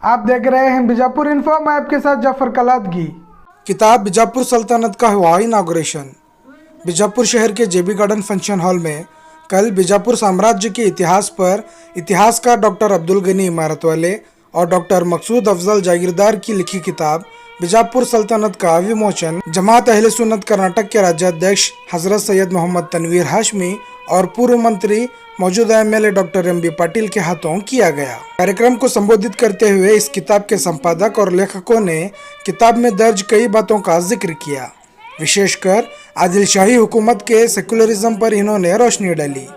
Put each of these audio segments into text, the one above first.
आप देख रहे हैं बीजापुर इन्फो। मैं आपके साथ जाफर कलादगी। किताब बीजापुर सल्तनत का हुआ इनागुरेशन। बीजापुर शहर के जेबी गार्डन फंक्शन हॉल में कल बीजापुर साम्राज्य के इतिहास पर इतिहासकार डॉक्टर अब्दुल गनी इमारत वाले और डॉक्टर मकसूद अफजल जागीरदार की लिखी किताब बीजापुर सल्तनत का विमोचन जमात अहले सुन्नत कर्नाटक के राज्याध्यक्ष हजरत सैयद मोहम्मद तनवीर हाशमी और पूर्व मंत्री मौजूदा MLA doctor M B Patil के हाथों किया गया। कार्यक्रम को संबोधित करते हुए इस किताब के संपादक और लेखकों ने किताब में दर्ज कई बातों का जिक्र किया। विशेषकर आदिल शाही हुकूमत के सेकुलरिज्म पर इन्होंने रोशनी डाली।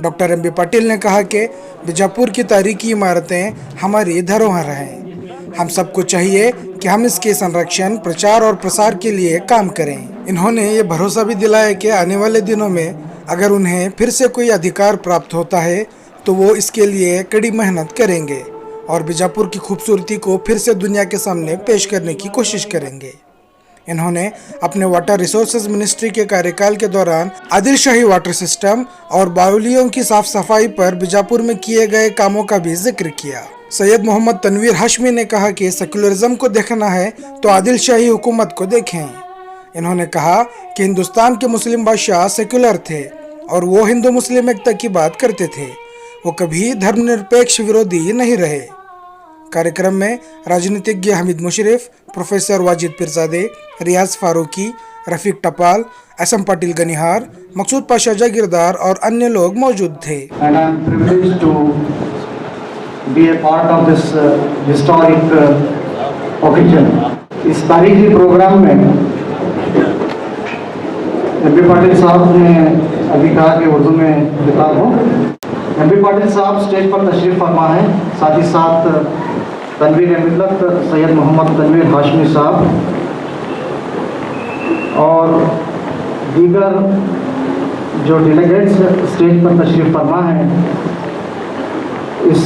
डॉक्टर एम बी पाटिल ने कहा कि बीजापुर की तारीखी इमारतें हमारी धरोहर हैं। हम सबको चाहिए कि हम इसके संरक्षण, प्रचार और प्रसार के लिए काम करें। इन्होंने ये भरोसा भी दिलाया कि आने वाले दिनों में अगर उन्हें फिर से कोई अधिकार प्राप्त होता है तो वो इसके लिए कड़ी मेहनत करेंगे और बीजापुर की खूबसूरती को फिर से दुनिया के सामने पेश करने की कोशिश करेंगे। इन्होंने अपने वाटर रिसोर्सेज मिनिस्ट्री के कार्यकाल के दौरान आदिल शाही वाटर सिस्टम और बावलियों की साफ सफाई पर बीजापुर में किए गए कामों का भी जिक्र किया। सैयद मोहम्मद तनवीर हाशमी ने कहा कि सेकुलरिज्म को देखना है तो आदिल शाही हुकूमत को देखें। इन्होंने कहा कि हिंदुस्तान के मुस्लिम बादशाह सेकुलर थे और वो हिंदू मुस्लिम एकता की बात करते थे। वो कभी धर्मनिरपेक्ष विरोधी नहीं रहे। कार्यक्रम में राजनीतिज्ञ हमीद मुशर्रफ, प्रोफेसर वाजिद पीरजादे, रियाज फारूकी, रफीक टपाल, एसएम पाटिल गनिहार, मकसूद पाशा जागीरदार और अन्य लोग मौजूद थे। इस तारीखी प्रोग्राम में एम बी पाटिल साहब ने अभी कहा कि उर्दू में किताब हो। एम बी पाटिल साहब स्टेज पर तशरीफ़ फरमा है, साथ ही साथ तनवीर मिल्लत सैयद मोहम्मद तनवीर हाशमी साहब और दीगर जो डेलीगेट्स स्टेज पर तशरीफ़ फरमा है। इस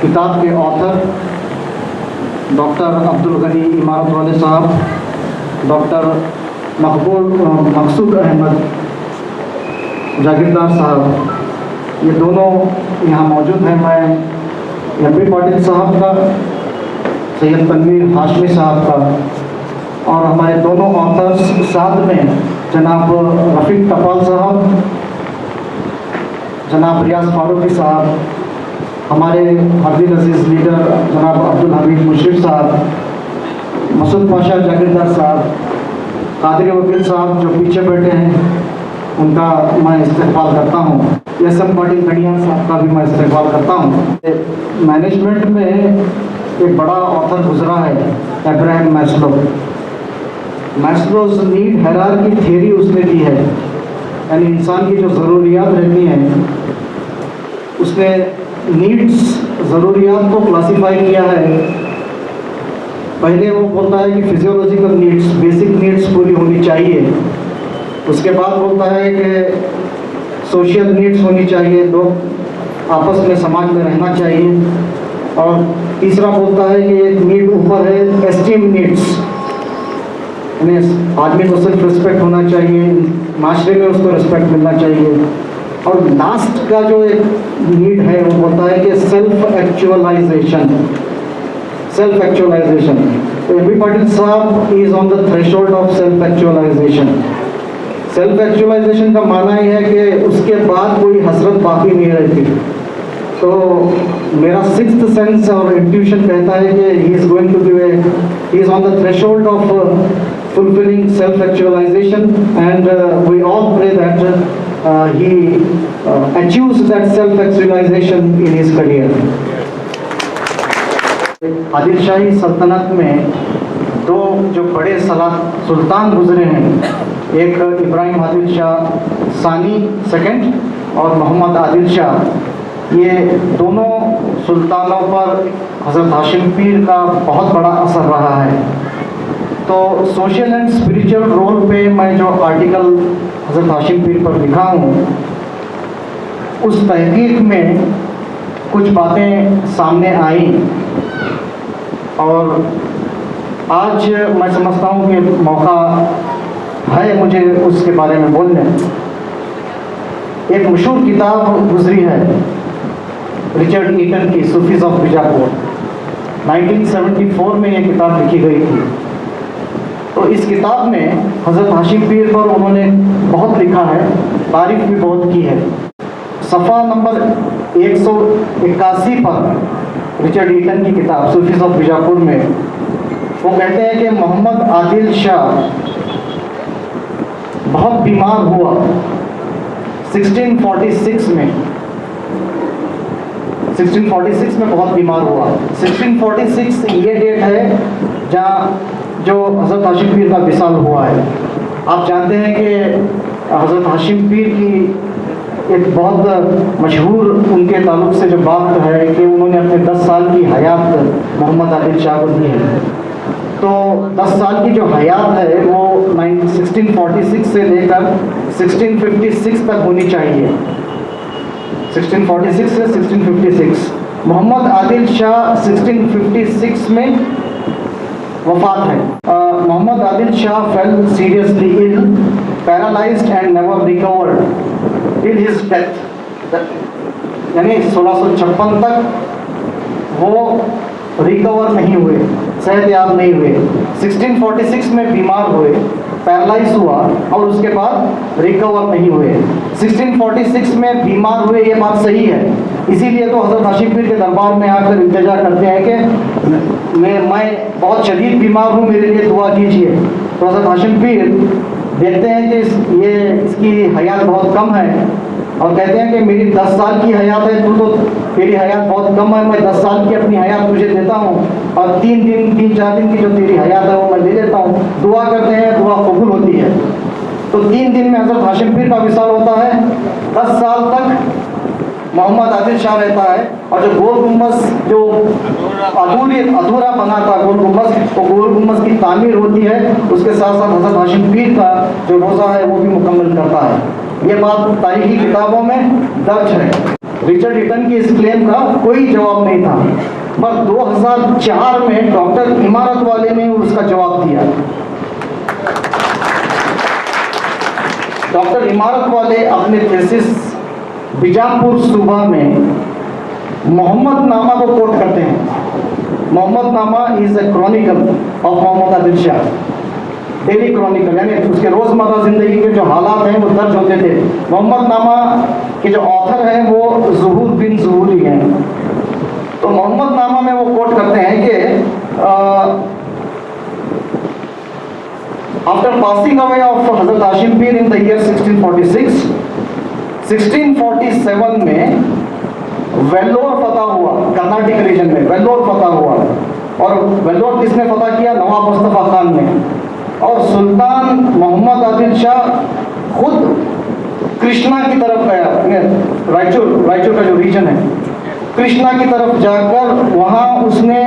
किताब के ऑथर डॉक्टर अब्दुल गनी इमारत वाले साहब, डॉक्टर मकसूद अहमद जागीरदार साहब, ये दोनों यहाँ मौजूद हैं। मैं एम बी पाटिल साहब का, सैयद तनवीर हाशमी साहब का और हमारे दोनों ऑथर्स साथ में जनाब रफीक टपाल साहब, जनाब रियाज फारूकी साहब, हमारे हरदील अजीज़ लीडर जनाब अब्दुल हमीद मुशर्रफ साहब, मसूद पाशा जागीरदार साहब, कादरी वकील साहब जो पीछे बैठे हैं उनका मैं इस्तेक़बाल करता हूँ। एसएम पाटिल गनिहार साहब का भी मैं इस्तेक़बाल करता हूँ। मैनेजमेंट में एक बड़ा ऑथर गुजरा है, Abraham Maslow. Maslow's need hierarchy theory उसने दी है, यानी इंसान की जो ज़रूरियात रहती हैं उसने नीड्स, ज़रूरियात को क्लासीफाई किया है। पहले वो बोलता है कि फिजियोलॉजिकल नीड्स, बेसिक नीड्स पूरी होनी चाहिए। उसके बाद बोलता है कि सोशल नीड्स होनी चाहिए, लोग आपस में समाज में रहना चाहिए। और तीसरा बोलता है कि एक नीड ऊपर है, एस्टीम नीड्स, यानी आदमी को सेल्फ रिस्पेक्ट होना चाहिए, माशरे में उसको रिस्पेक्ट मिलना चाहिए। और लास्ट का जो एक नीड है वो बोलता है कि self actualisation. Self actualisation, M B Patil साहब is on the threshold of self actualisation. Self actualisation का माना ही है कि उसके बाद कोई हसरत बाकी नहीं रहती। तो मेरा सिक्स्थ सेंस और इंट्यूशन कहता है कि he is going to be, he is on the threshold of fulfilling self-actualization, and we all pray that he achieves that self-actualization in his career. Adil Shahi सल्तनत में दो जो बड़े सुल्तान गुजरे हैं, एक इब्राहिम आदिल शाह सानी सेकंड और मोहम्मद आदिल शाह। ये दोनों सुल्तानों पर हज़रत हाशिम पीर का बहुत बड़ा असर रहा है। तो सोशल एंड स्पिरिचुअल रोल पे मैं जो आर्टिकल हज़रत हाशिम पीर पर लिखा हूँ, उस तहकीक में कुछ बातें सामने आई और आज मैं समझता हूँ कि मौका है मुझे उसके बारे में बोलने। एक मशहूर किताब गुजरी है रिचर्ड ईटन की, सूफीज ऑफ बीजापुर। 1974 में ये किताब लिखी गई थी। तो इस किताब में हज़रत हाशिम पीर पर उन्होंने बहुत लिखा है, तारीफ भी बहुत की है। सफ़ा नंबर 181 पर रिचर्ड ईटन की किताब सूफीज ऑफ बीजापुर में वो कहते हैं कि मोहम्मद आदिल शाह बहुत बीमार हुआ 1646 में। 1646 में बहुत बीमार हुआ। 1646 ये डेट है जहाँ जो हज़रत हाशिम पीर का विसाल हुआ है। आप जानते हैं कि हज़रत हाशिम पीर की एक बहुत मशहूर उनके ताल्लुक़ से जो बात है कि उन्होंने अपने 10 साल की हयात मोहम्मद आदिल शाह को दी है। तो 10 साल की जो हयात है वो 1646 से लेकर 1656 तक होनी चाहिए। 1646 से 1656। मोहम्मद आदिल शाह 1656 में वफात है। Mohammad Adil Shah fell seriously ill, paralysed and never recovered till his death. यानी 1656 तक वो रिकवर नहीं हुए, सेहतयाब नहीं हुए। 1646 में बीमार हुए, पैरालाइज हुआ और उसके बाद रिकवर नहीं हुए। 1646 में बीमार हुए, ये बात सही है। इसीलिए तो हज़रत हाशिम पीर के दरबार में आकर इल्तिजा करते हैं कि मैं बहुत शदीद बीमार हूँ, मेरे लिए दुआ कीजिए। तो हज़रत हाशिम पीर देखते हैं कि इसकी हयात बहुत कम है और कहते हैं कि मेरी 10 साल की हयात है, तू तो तेरी हयात बहुत कम है, मैं 10 साल की अपनी हयात तुझे देता हूँ और 3-4 दिन की जो तेरी हयात है वो मैं ले लेता हूँ। दुआ करते हैं, दुआ कबूल होती है। तो 3 दिन में हज़रत हाशिम पीर का विसाल होता है। 10 साल तक मोहम्मद आदिल शाह रहता है और जो गोल गुम्बद जो अधूरा बना था गोल गुम्बद, वो गोल गुम्बद की तामीर होती है। उसके साथ साथ हज़रत हाशिम पीर का जो रोज़ा है वो भी मुकम्मल करता है। ये बात तारीखी किताबों में दर्ज है। रिचर्ड ईटन की इस क्लेम का कोई जवाब नहीं था, पर 2004 में डॉक्टर इमारत वाले ने उसका जवाब दिया। डॉक्टर इमारत वाले अपने थीसिस बीजापुर सूबा में मोहम्मद नामा को कोट करते हैं। Mohammad Nama is a chronicle of Mohammad Adil Shah, daily chronicle, यानी उसके रोज़मर्रा ज़िंदगी के जो हालात हैं वो दर्ज होते थे। मोहम्मद नामा के जो ऑथर हैं वो ज़ुहूर बिन ज़ुहूरी हैं। तो मोहम्मद नामा में वो कोट करते हैं कि आफ्टर पासिंग अवे ऑफ हज़रत हाशिम पीर इन द ईयर 1646, 1647 में वेल्लोर फतह हुआ, कर्नाटक रीजन में वेल्लोर फतह हुआ। और वेल्लोर किसने फतह किया? नवाब मुस्तफ़ा खान ने। और सुल्तान मोहम्मद आदिल शाह खुद कृष्णा की तरफ गया, रायचूर का जो रीजन है, कृष्णा की तरफ जाकर वहाँ उसने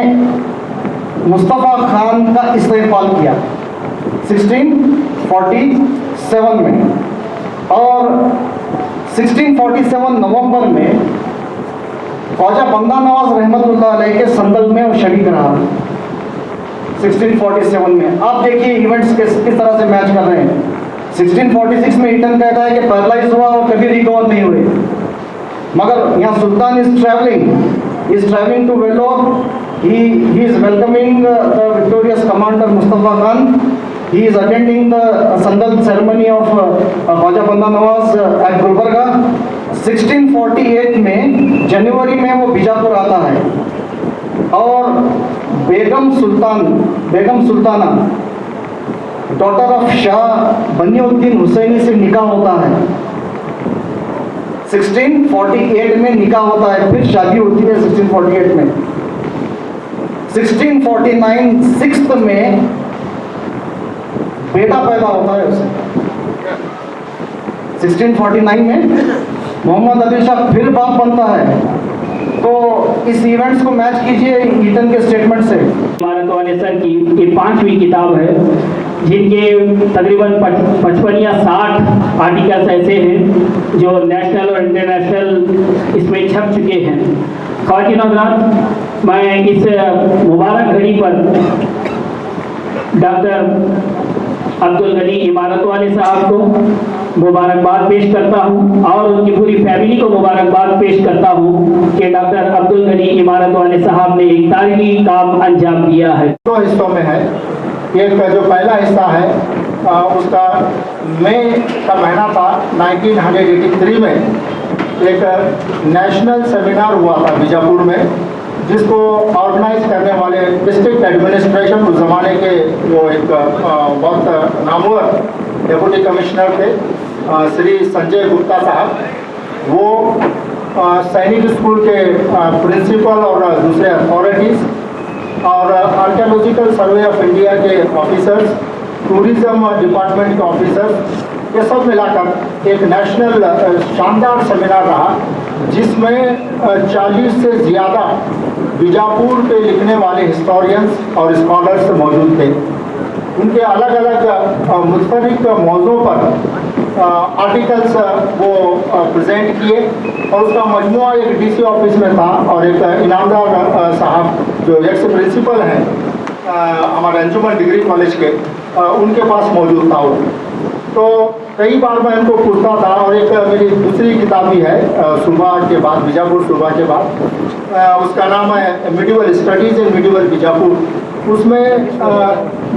मुस्तफ़ा खान का इस्तेमाल किया 1647 में। और 1647 नवंबर में ख्वाजा बंदा नवाज रहमतुल्लाह अलैह के संदल में वो शरीक रहा 1647 में। आप देखिए इवेंट्स किस तरह से मैच कर रहे हैं। 1646 में ईटन कहता है कि पैरालाइज हुआ और कभी रिकवर नहीं हुए, मगर यहाँ सुल्तान is travelling to Vellore, he is welcoming the victorious commander Mustafa Khan. He is attending the Sandal ceremony of Khwaja Banda Nawaz at Gulbarga. 1648 में जनवरी में वो बीजापुर आता है और बेगम सुल्ताना डॉटर ऑफ शाह बनिउद्दीन हुसैनी से निकाह होता है। 1648 में निकाह होता है, फिर शादी होती है 1648 में। 1649 6 में बेटा पैदा होता है उसे। 1649 में मोहम्मद आदिल शाह फिर बाप बनता है। तो इस इवेंट्स को मैच कीजिए ईटन के स्टेटमेंट से। इमारत वाले सर की ये 5वीं किताब है, जिनके तकरीबन 55 या 60 आर्टिकल्स ऐसे हैं जो नेशनल और इंटरनेशनल इसमें छप चुके हैं। ख़वातीन और हज़रात, मैं इस मुबारक घड़ी पर डॉक्टर अब्दुल गनी इमारत वाले साहब को मुबारकबाद पेश करता हूं और उनकी पूरी फैमिली को मुबारकबाद पेश करता हूं कि डॉक्टर अब्दुल गनी इमारत वाले साहब ने एक तारीखी काम अंजाम दिया है। दो हिस्सों में है। एक जो पहला हिस्सा है उसका मई का महीना था 1983 में एक नेशनल सेमिनार हुआ था बीजापुर में, जिसको ऑर्गेनाइज करने वाले डिस्ट्रिक्ट एडमिनिस्ट्रेशन उस ज़माने के वो एक बहुत नामवर डेप्यूटी कमिश्नर थे श्री संजय गुप्ता साहब। वो सैनिक स्कूल के प्रिंसिपल और दूसरे अथॉरिटीज़ और आर्कियोलॉजिकल सर्वे ऑफ इंडिया के ऑफिसर्स, टूरिज्म डिपार्टमेंट के ऑफिसर्स, ये सब मिलाकर एक नेशनल शानदार सेमिनार रहा, जिसमें 40 से ज़्यादा बीजापुर पे लिखने वाले हिस्टोरियंस और स्कॉलर्स मौजूद थे। उनके अलग अलग मुख्तलिफ मौज़ों पर आर्टिकल्स वो प्रेजेंट किए और उसका मजमुआ एक डीसी ऑफिस में था और एक इनामदार साहब जो एक्स प्रिंसिपल हैं हमारे अंजुमन डिग्री कॉलेज के, उनके पास मौजूद था वो। तो कई बार मैं उनको पूछता था और एक मेरी दूसरी किताब भी है सुबह के बाद, बीजापुर सुबह के बाद, उसका नाम है मिडिवल स्टडीज़ इन मिडिवल बीजापुर। उसमें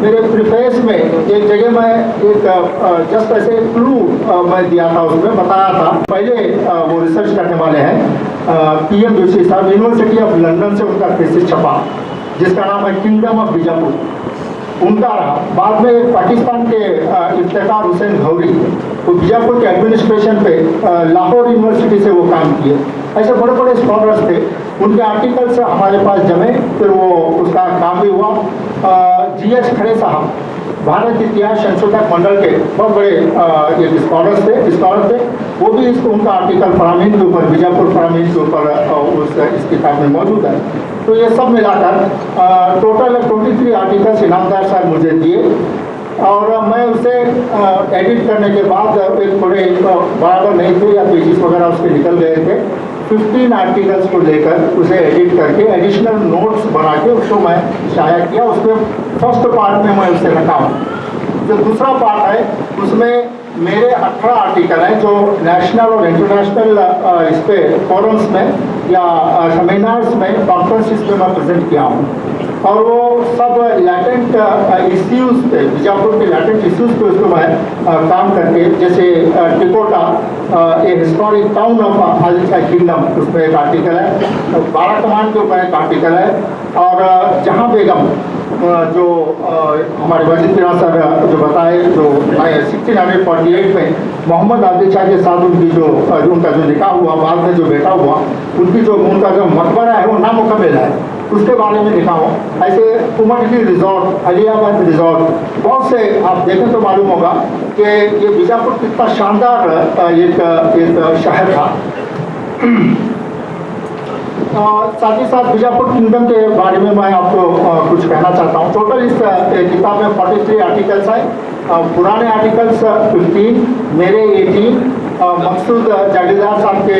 मेरे प्रिफेस में एक जगह मैं एक जस्ट ऐसे क्लू मैं दिया था, उसमें बताया था। पहले वो रिसर्च करने वाले हैं PM जोशी साहब, यूनिवर्सिटी ऑफ लंदन से उनका थीसिस छपा जिसका नाम है किंगडम ऑफ बीजापुर, उनका रहा। बाद में पाकिस्तान के इफ्तिखार हुसैन गौरी तो बीजापुर के एडमिनिस्ट्रेशन पे लाहौर यूनिवर्सिटी से वो काम किए। ऐसे बड़े बड़े स्कॉलर्स थे, उनके आर्टिकल्स हमारे पास जमे, फिर वो उसका काम भी हुआ। GH खड़े साहब भारत इतिहास संशोधक मंडल के बहुत बड़े एक स्कॉलर थे, वो भी इसको उनका आर्टिकल फरामीन के ऊपर, बीजापुर फरामीन के ऊपर इस किताब में मौजूद है। तो ये सब मिलाकर टोटल 23 आर्टिकल्स इनामदार साहब मुझे दिए और मैं उसे एडिट करने के बाद एक थोड़े बराबर नहीं थे या पेजेस वगैरह उसके निकल गए थे, 15 आर्टिकल्स को लेकर उसे एडिट करके एडिशनल नोट्स बना के उसको मैं शाया किया। उसमें फर्स्ट पार्ट में मैं उसे रखा हूँ। जो दूसरा पार्ट है उसमें मेरे 18 आर्टिकल हैं जो नेशनल और इंटरनेशनल इस पे फोरम्स में या सेमिनार्स में, कॉन्फ्रेंसिस में मैं प्रेजेंट किया हूँ और वो सब लैटेंट इश्यूज़ पे, बीजापुर के लैटेंट इश्यूज़ पे उसको मैं काम करके, जैसे टिकोटा ए historic town of Adil kingdom, उसमें एक आर्टिकल है। बारा कमान के ऊपर एक आर्टिकल है और जहाँ बेगम जो हमारे वजीर पिरा सर जो बताए, जो 1648 में मोहम्मद आदिल शाह के साथ उनकी जो उनका जो निकाह हुआ, बाद में जो बेटा हुआ, उनकी जो उनका जो मकबरा है वो नामुकम्मल है, उसके बारे में लिखा हो। ऐसे कुमटली रिजॉर्ट, अलियाबाद रिजॉर्ट, बहुत से आप देखें तो मालूम होगा कि ये बीजापुर कितना शानदार एक शहर था। साथ ही साथ बीजापुर किंगडम के बारे में मैं आपको कुछ कहना चाहता हूँ। टोटल इस किताब में 43 आर्टिकल्स हैं। पुराने आर्टिकल्स 15, मेरे 18, मकसूद जागीरदार साहब के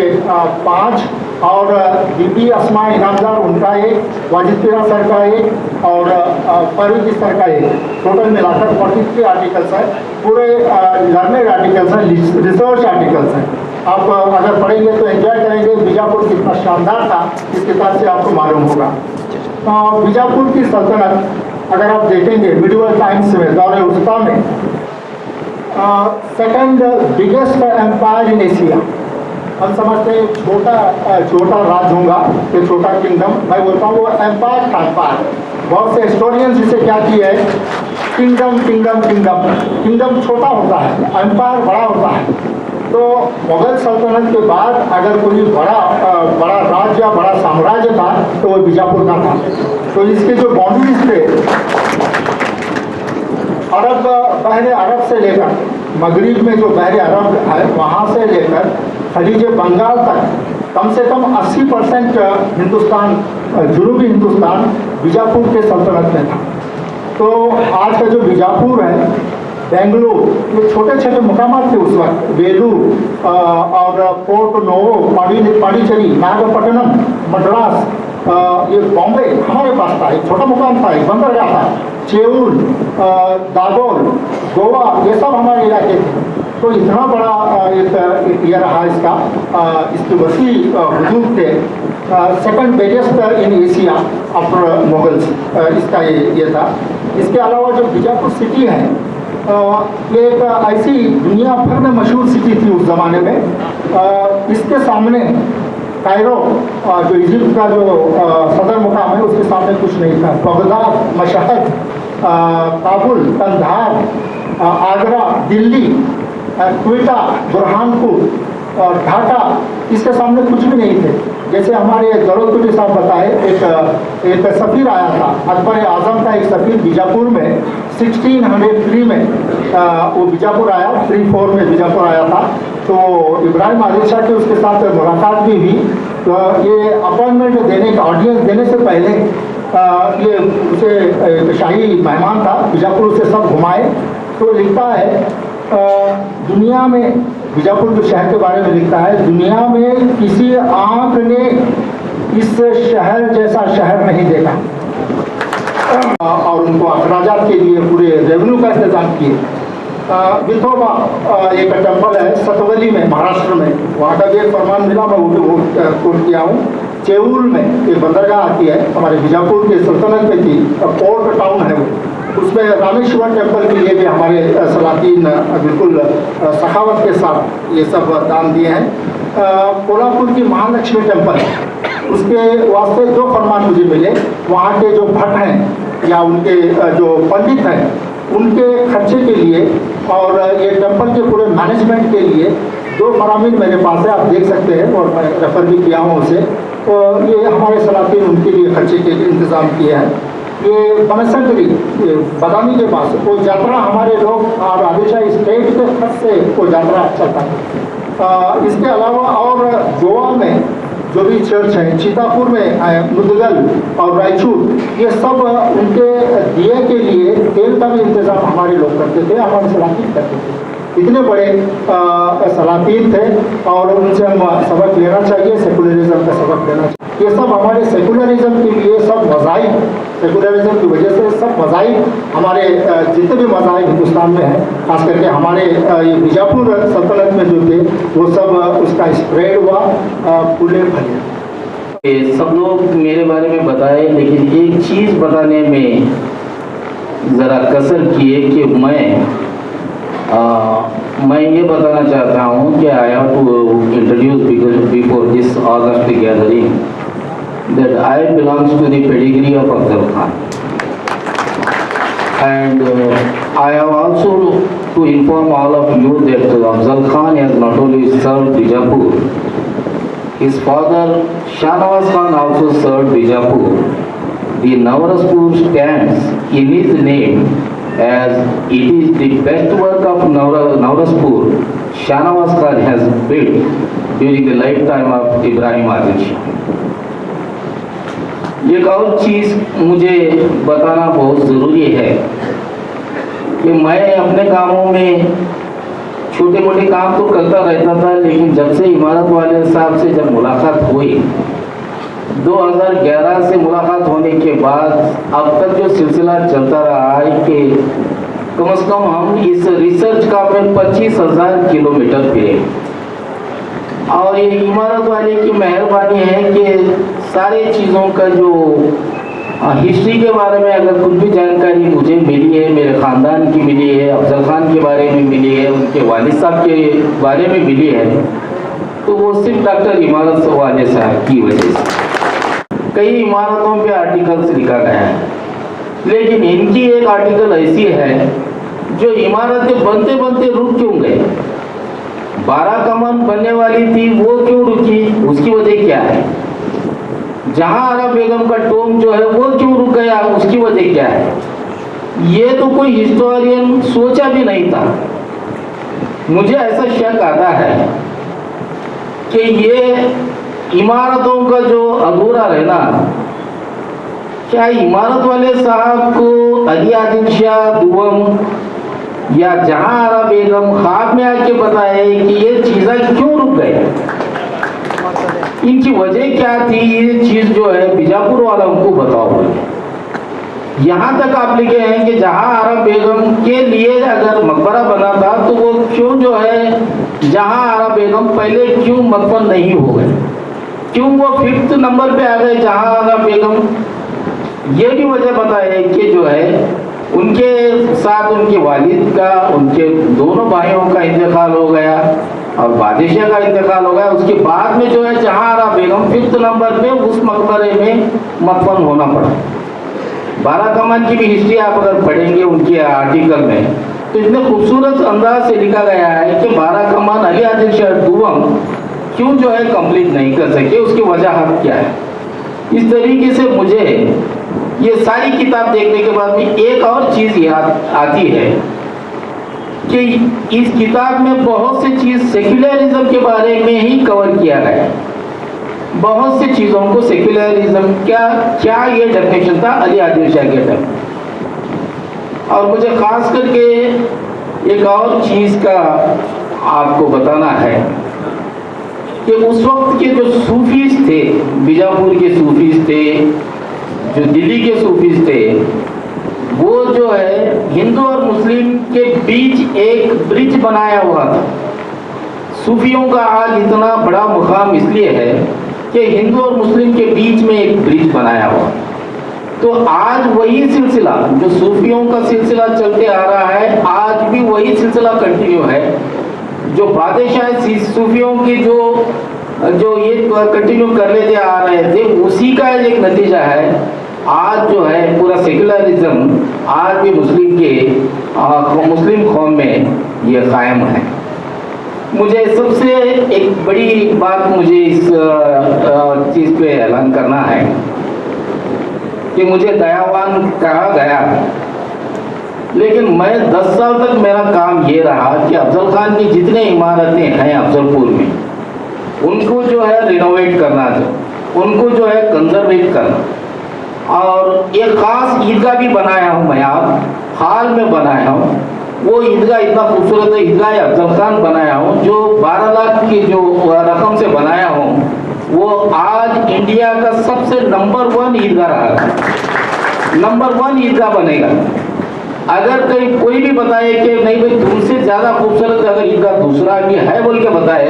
5 और बीबी अस्मा इनामदार उनका 1, वाजिद पीरा सर का 1 और फरूकी सर का 1, टोटल मिलाकर 43 आर्टिकल्स हैं। पूरे लर्नेड आर्टिकल्स हैं, रिसर्च आर्टिकल्स हैं। आप अगर पढ़ेंगे तो एंजॉय करेंगे। बीजापुर कितना शानदार था इस किताब से आपको मालूम होगा। बीजापुर की सल्तनत अगर आप देखेंगे मिडिवल टाइम्स में, दौरे उस्ता में, second biggest empire in Asia. हम समझते हैं छोटा राज होगा, ये छोटा किंगडम, मैं बोलता हूँ वो एम्पायर था। एम्पायर बहुत से हिस्टोरियंस जिसे क्या किया है, किंगडम किंगडम किंगडम, किंगडम छोटा होता है, एम्पायर बड़ा होता है। तो मुगल सल्तनत के बाद अगर कोई बड़ा राज्य या बड़ा साम्राज्य था तो वो बीजापुर का था। तो इसके जो बाउंड्रीज थे, बहरे अरब से लेकर मगरिब में जो बहरे अरब है वहाँ से लेकर खलीज बंगाल तक कम से कम 80% हिंदुस्तान, जुनूबी हिंदुस्तान बीजापुर के सल्तनत में था। तो आज का जो बीजापुर है, बेंगलुरु, ये छोटे छोटे मुकामात थे उस वक्त, वेलूर और पोर्ट नोवो, पांडिचेरी, नागपट्टनम, मद्रास, ये बॉम्बे हमारे पास था, एक छोटा मुकाम था, एक बंदरगाह था, चेऊल, दादोल, गोवा, ये सब हमारे इलाके थे। तो इतना बड़ा एक ये रहा इसका, इसकी वसी हदूद थे, second biggest in Asia after Mughals, इसका ये था। इसके अलावा जो बीजापुर सिटी है, ये एक ऐसी दुनिया भर में मशहूर सिटी थी उस ज़माने में। इसके सामने कायरो, जो इजिप्ट का जो सदर मुकाम है, उसके सामने कुछ नहीं था। बगदाद, मशहद, काबुल, कंधार, आगरा, दिल्ली, क्वेटा, बुरहानपुर और ढाका, इसके सामने कुछ भी नहीं थे। जैसे हमारे दौलतपुरी साहब बताए, एक सफ़ीर आया था, अकबर आज़म का एक सफ़ीर बीजापुर में 1603 में वो बीजापुर आया, 34 में बीजापुर आया था। तो इब्राहिम आदिल शाह की उसके साथ मुलाकात भी हुई। तो ये अपॉइंटमेंट देने का, ऑडियंस देने से पहले ये उसे शाही मेहमान था, बीजापुर उसे सब घुमाए। तो लिखता है दुनिया में, बीजापुर के शहर के बारे में लिखता है, दुनिया में किसी आँख ने इस शहर जैसा शहर नहीं देखा। और उनको अखराजात के लिए पूरे रेवेन्यू का इंतजाम किए। विठोबा एक टेम्पल है सतवली में, महाराष्ट्र में, वहाँ का भी एक फरमान मिला, मैं वो कोट किया हूँ। चेऊल में एक बंदरगाह आती है, हमारे बीजापुर के सल्तनत में थी, पोर्ट टाउन है वो, उसमें रामेश्वर टेम्पल के लिए भी हमारे सलातीन बिल्कुल सखावत के साथ ये सब दान दिए हैं। कोल्हापुर की महालक्ष्मी टेम्पल, उसके वास्ते जो फरमान मुझे मिले, वहाँ के जो भट्ट हैं या उनके जो पंडित हैं, उनके खर्चे के लिए और ये टेम्पल के पूरे मैनेजमेंट के लिए 2 फरामीन मेरे पास है, आप देख सकते हैं, और मैं रेफ़र भी किया हूँ उसे। तो ये हमारे सलातीन उनके लिए खर्चे के लिए इंतज़ाम किए हैं। ये बनसंकरी बदामी के पास वो यात्रा हमारे लोग और आदिशाही स्टेट के खर्च से वो यात्रा चलता है। इसके अलावा और गोवा में जो भी चर्च हैं, चीतापुर में मुदगल और रायचूर, ये सब उनके दिए के लिए तेल का भी इंतज़ाम हमारे लोग करते थे, हमारे सलातीन करते थे। इतने बड़े सलातीन थे और उनसे हम सबक लेना चाहिए, सेकुलरिज्म का सबक लेना चाहिए। ये सब हमारे सेकुलरिज्म के लिए सब मज़ाहिब, सेकुलरिज्म की वजह से सब मज़ाहिब, हमारे जितने भी मज़ाहिब हिंदुस्तान में हैं, खास करके हमारे ये बीजापुर सल्तनत में जो थे, वो सब उसका स्प्रेड हुआ, फूले फले। सब लोग मेरे बारे में बताए, लेकिन एक चीज़ बताने में ज़रा कसर किए कि मैं ये बताना चाहता हूँ कि I have to introduce before this august gathering that I belongs to the pedigree of Afzal Khan, and I have also to inform all of you that Afzal Khan has not only served Bijapur, his father Shahnawaz Khan also served Bijapur. The Navrazpur stands in his name as it is the best work of Navrazpur Shahnawaz Khan has built during the lifetime of Ibrahim Adil Shah. एक और चीज़ मुझे बताना बहुत ज़रूरी है कि मैं अपने कामों में छोटे मोटे काम तो करता रहता था, लेकिन जब से इमारत वाले साहब से जब मुलाकात हुई 2011 से मुलाकात होने के बाद अब तक जो सिलसिला चलता रहा है कि कम से कम हम इस रिसर्च का में 25,000 किलोमीटर फिरे, और ये इमारत वाले की मेहरबानी है कि सारे चीज़ों का जो हिस्ट्री के बारे में अगर कुछ भी जानकारी मुझे मिली है, मेरे ख़ानदान की मिली है, अफजल खान के बारे में मिली है, उनके वालिद साहब के बारे में मिली है, तो वो सिर्फ डॉक्टर इमारत वाले साहब की वजह से। कई इमारतों पे आर्टिकल्स लिखा गया है, लेकिन इनकी एक आर्टिकल ऐसी है जो इमारतें बनते बनते रुक क्यों गए। 12 कमान बनने वाली थी, वो क्यों रुकी, उसकी वजह क्या है। जहां आरा बेगम का टोम जो है वो क्यों रुक गया, उसकी वजह क्या है। ये तो कोई हिस्टोरियन सोचा भी नहीं था। मुझे ऐसा शक आता है कि ये इमारतों का जो अधूरा रहना, क्या इमारत वाले साहब को अली आदिल शाह दुआम या जहां आरा बेगम ख्वाब में आके बताए कि ये चीज़ें क्यों रुक गए। इनकी वजह क्या थी, ये चीज जो है बीजापुर वाला उनको बताओ। यहाँ तक आप लिखे हैं कि जहां आरा बेगम के लिए अगर मकबरा बना था तो वो क्यों जो है जहां आरा बेगम पहले क्यों मदफन नहीं हो गए, क्यों वो 5th नंबर पे आ गए जहां आरा बेगम। ये भी वजह बताए कि जो है उनके साथ उनके वालिद का, उनके दोनों भाइयों का इंतकाल हो गया और बादशाह का इंतकाल हो गया। उसके बाद में जो है जहां आरा बेगम 5th नंबर पे उस मकबरे में मदफन होना पड़ा। बाराकमान की भी हिस्ट्री आप अगर पढ़ेंगे उनके आर्टिकल में तो इतने खूबसूरत अंदाज से लिखा गया है कि बाराकमान अली आदिल शाह दुआम क्यों जो है कंप्लीट नहीं कर सके, उसकी वजह क्या है। इस तरीके से मुझे ये सारी किताब देखने के बाद में एक और चीज़ याद आती है कि इस किताब में बहुत सी चीज़ सेक्युलरिज्म के बारे में ही कवर किया गया है। बहुत सी चीज़ों को सेक्युलरिज्म क्या ये डेफिनेशन था अली आदिल शाह के टाइम। और मुझे खास करके एक और चीज़ का आपको बताना है कि उस वक्त के जो सूफीज थे, बीजापुर के सूफीज थे, जो दिल्ली के सूफीज थे, वो जो है हिंदू और मुस्लिम के बीच एक ब्रिज बनाया हुआ था। सूफियों का आज इतना बड़ा मुकाम इसलिए है कि हिंदू और मुस्लिम के बीच में एक ब्रिज बनाया हुआ। तो आज वही सिलसिला जो सूफियों का सिलसिला चलते आ रहा है, आज भी वही सिलसिला कंटिन्यू है। जो बादशाह सूफियों की जो ये कंटिन्यू कर लेते आ रहे थे, उसी का एक नतीजा है आज जो है पूरा सेक्युलरिज्म आज भी मुस्लिम कौम में ये कायम है। मुझे सबसे एक बड़ी बात मुझे इस चीज़ पे ऐलान करना है कि मुझे दयावान कहा गया, लेकिन मैं 10 साल तक मेरा काम ये रहा कि अफजल खान की जितने इमारतें हैं अफजलपुर में, उनको जो है रिनोवेट करना, उनको जो है कंजर्वेट करना। और एक ख़ास ईदगाह भी बनाया हूँ मैं, आप हाल में बनाया हूँ। वो ईदगाह इतना खूबसूरत है, ईदगाह अफजल खान बनाया हूँ, जो 12 लाख की जो रकम से बनाया हूँ, वो आज इंडिया का सबसे नंबर 1 ईदगाह रहा, नंबर 1 ईदगाह बनेगा। अगर कहीं कोई भी बताए कि नहीं भाई तुमसे ज़्यादा खूबसूरत अगर ईदगाह दूसरा भी है बोल के बताए,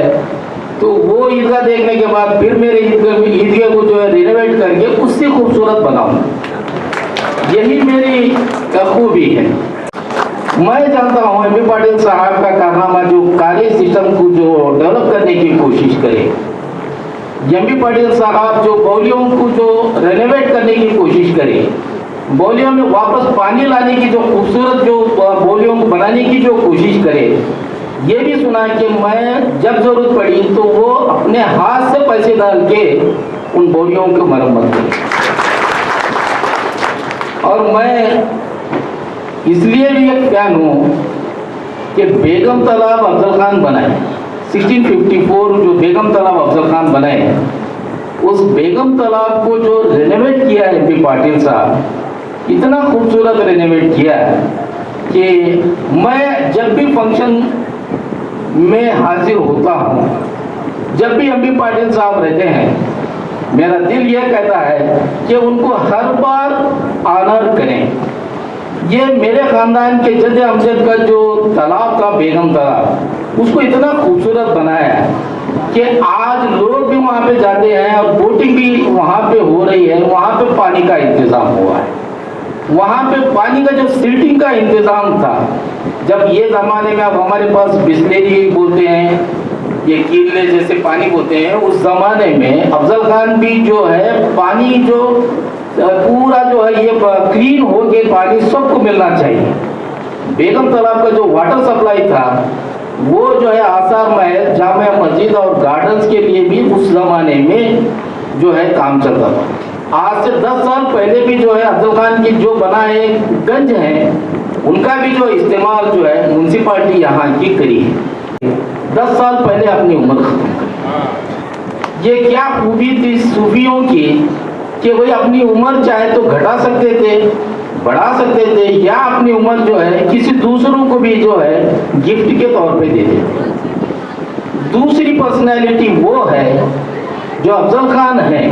तो वो ईदगाह देखने के बाद फिर मेरे ईदगाह को जो है रिनोवेट करके उससे खूबसूरत बनाऊँ। यही मेरी खूबी है। मैं जानता हूँ एम.बी. पाटिल साहब का कारनामा जो कार्य सिस्टम को जो डेवलप करने की कोशिश करे, एम.बी. पाटिल साहब जो बौलियों को जो रेनोवेट करने की कोशिश करे, बौलियों में वापस पानी लाने की जो खूबसूरत जो बौलियों को बनाने की जो कोशिश करे। ये भी सुना कि मैं जब जरूरत पड़ी तो वो अपने हाथ से पैसे डाल के उन बौलियों की मरम्मत करे। और मैं इसलिए भी एक फैन हूँ कि बेगम तालाब अफजल खान बनाए, 1654 जो बेगम तालाब अफजल खान बनाए, उस बेगम तालाब को जो रेनोवेट किया है एम.बी. पाटिल साहब, इतना खूबसूरत रेनोवेट किया कि मैं जब भी फंक्शन में हाजिर होता हूँ, जब भी एम.बी. पाटिल साहब रहते हैं, मेरा दिल यह कहता है कि उनको हर बार ऑनर करें। ये मेरे ख़ानदान के जद अमजद का जो तालाब था, बेगम तालाब, उसको इतना खूबसूरत बनाया है कि आज लोग भी वहाँ पे जाते हैं और बोटिंग भी वहाँ पे हो रही है। वहाँ पे पानी का इंतज़ाम हुआ है, वहाँ पे पानी का जो सिल्टिंग का इंतज़ाम था। जब ये ज़माने में अब हमारे पास बिस्लेरी बोलते हैं, ये कीले जैसे पानी बोलते हैं, उस ज़माने में अफजल खान भी जो है पानी जो पूरा जो है ये क्लीन हो के पानी सबको मिलना चाहिए। बेगम तालाब का जो वाटर सप्लाई था वो जो है आसार महल, जामिया मस्जिद और गार्डन्स के लिए भी उस ज़माने में जो है काम चलता था। आज से 10 साल पहले भी जो है अफजल खान की जो बनाए गंज हैं, उनका भी जो इस्तेमाल जो है म्यूनसिपालिटी यहाँ की करी है। 10 साल पहले अपनी उम्र खत्म करी। ये क्या खूबी थी सूफियों की कि वही अपनी उम्र चाहे तो घटा सकते थे, बढ़ा सकते थे, या अपनी उम्र जो है किसी दूसरों को भी जो है गिफ्ट के तौर पे दे देते। दूसरी पर्सनैलिटी वो है जो अफजल खान हैं,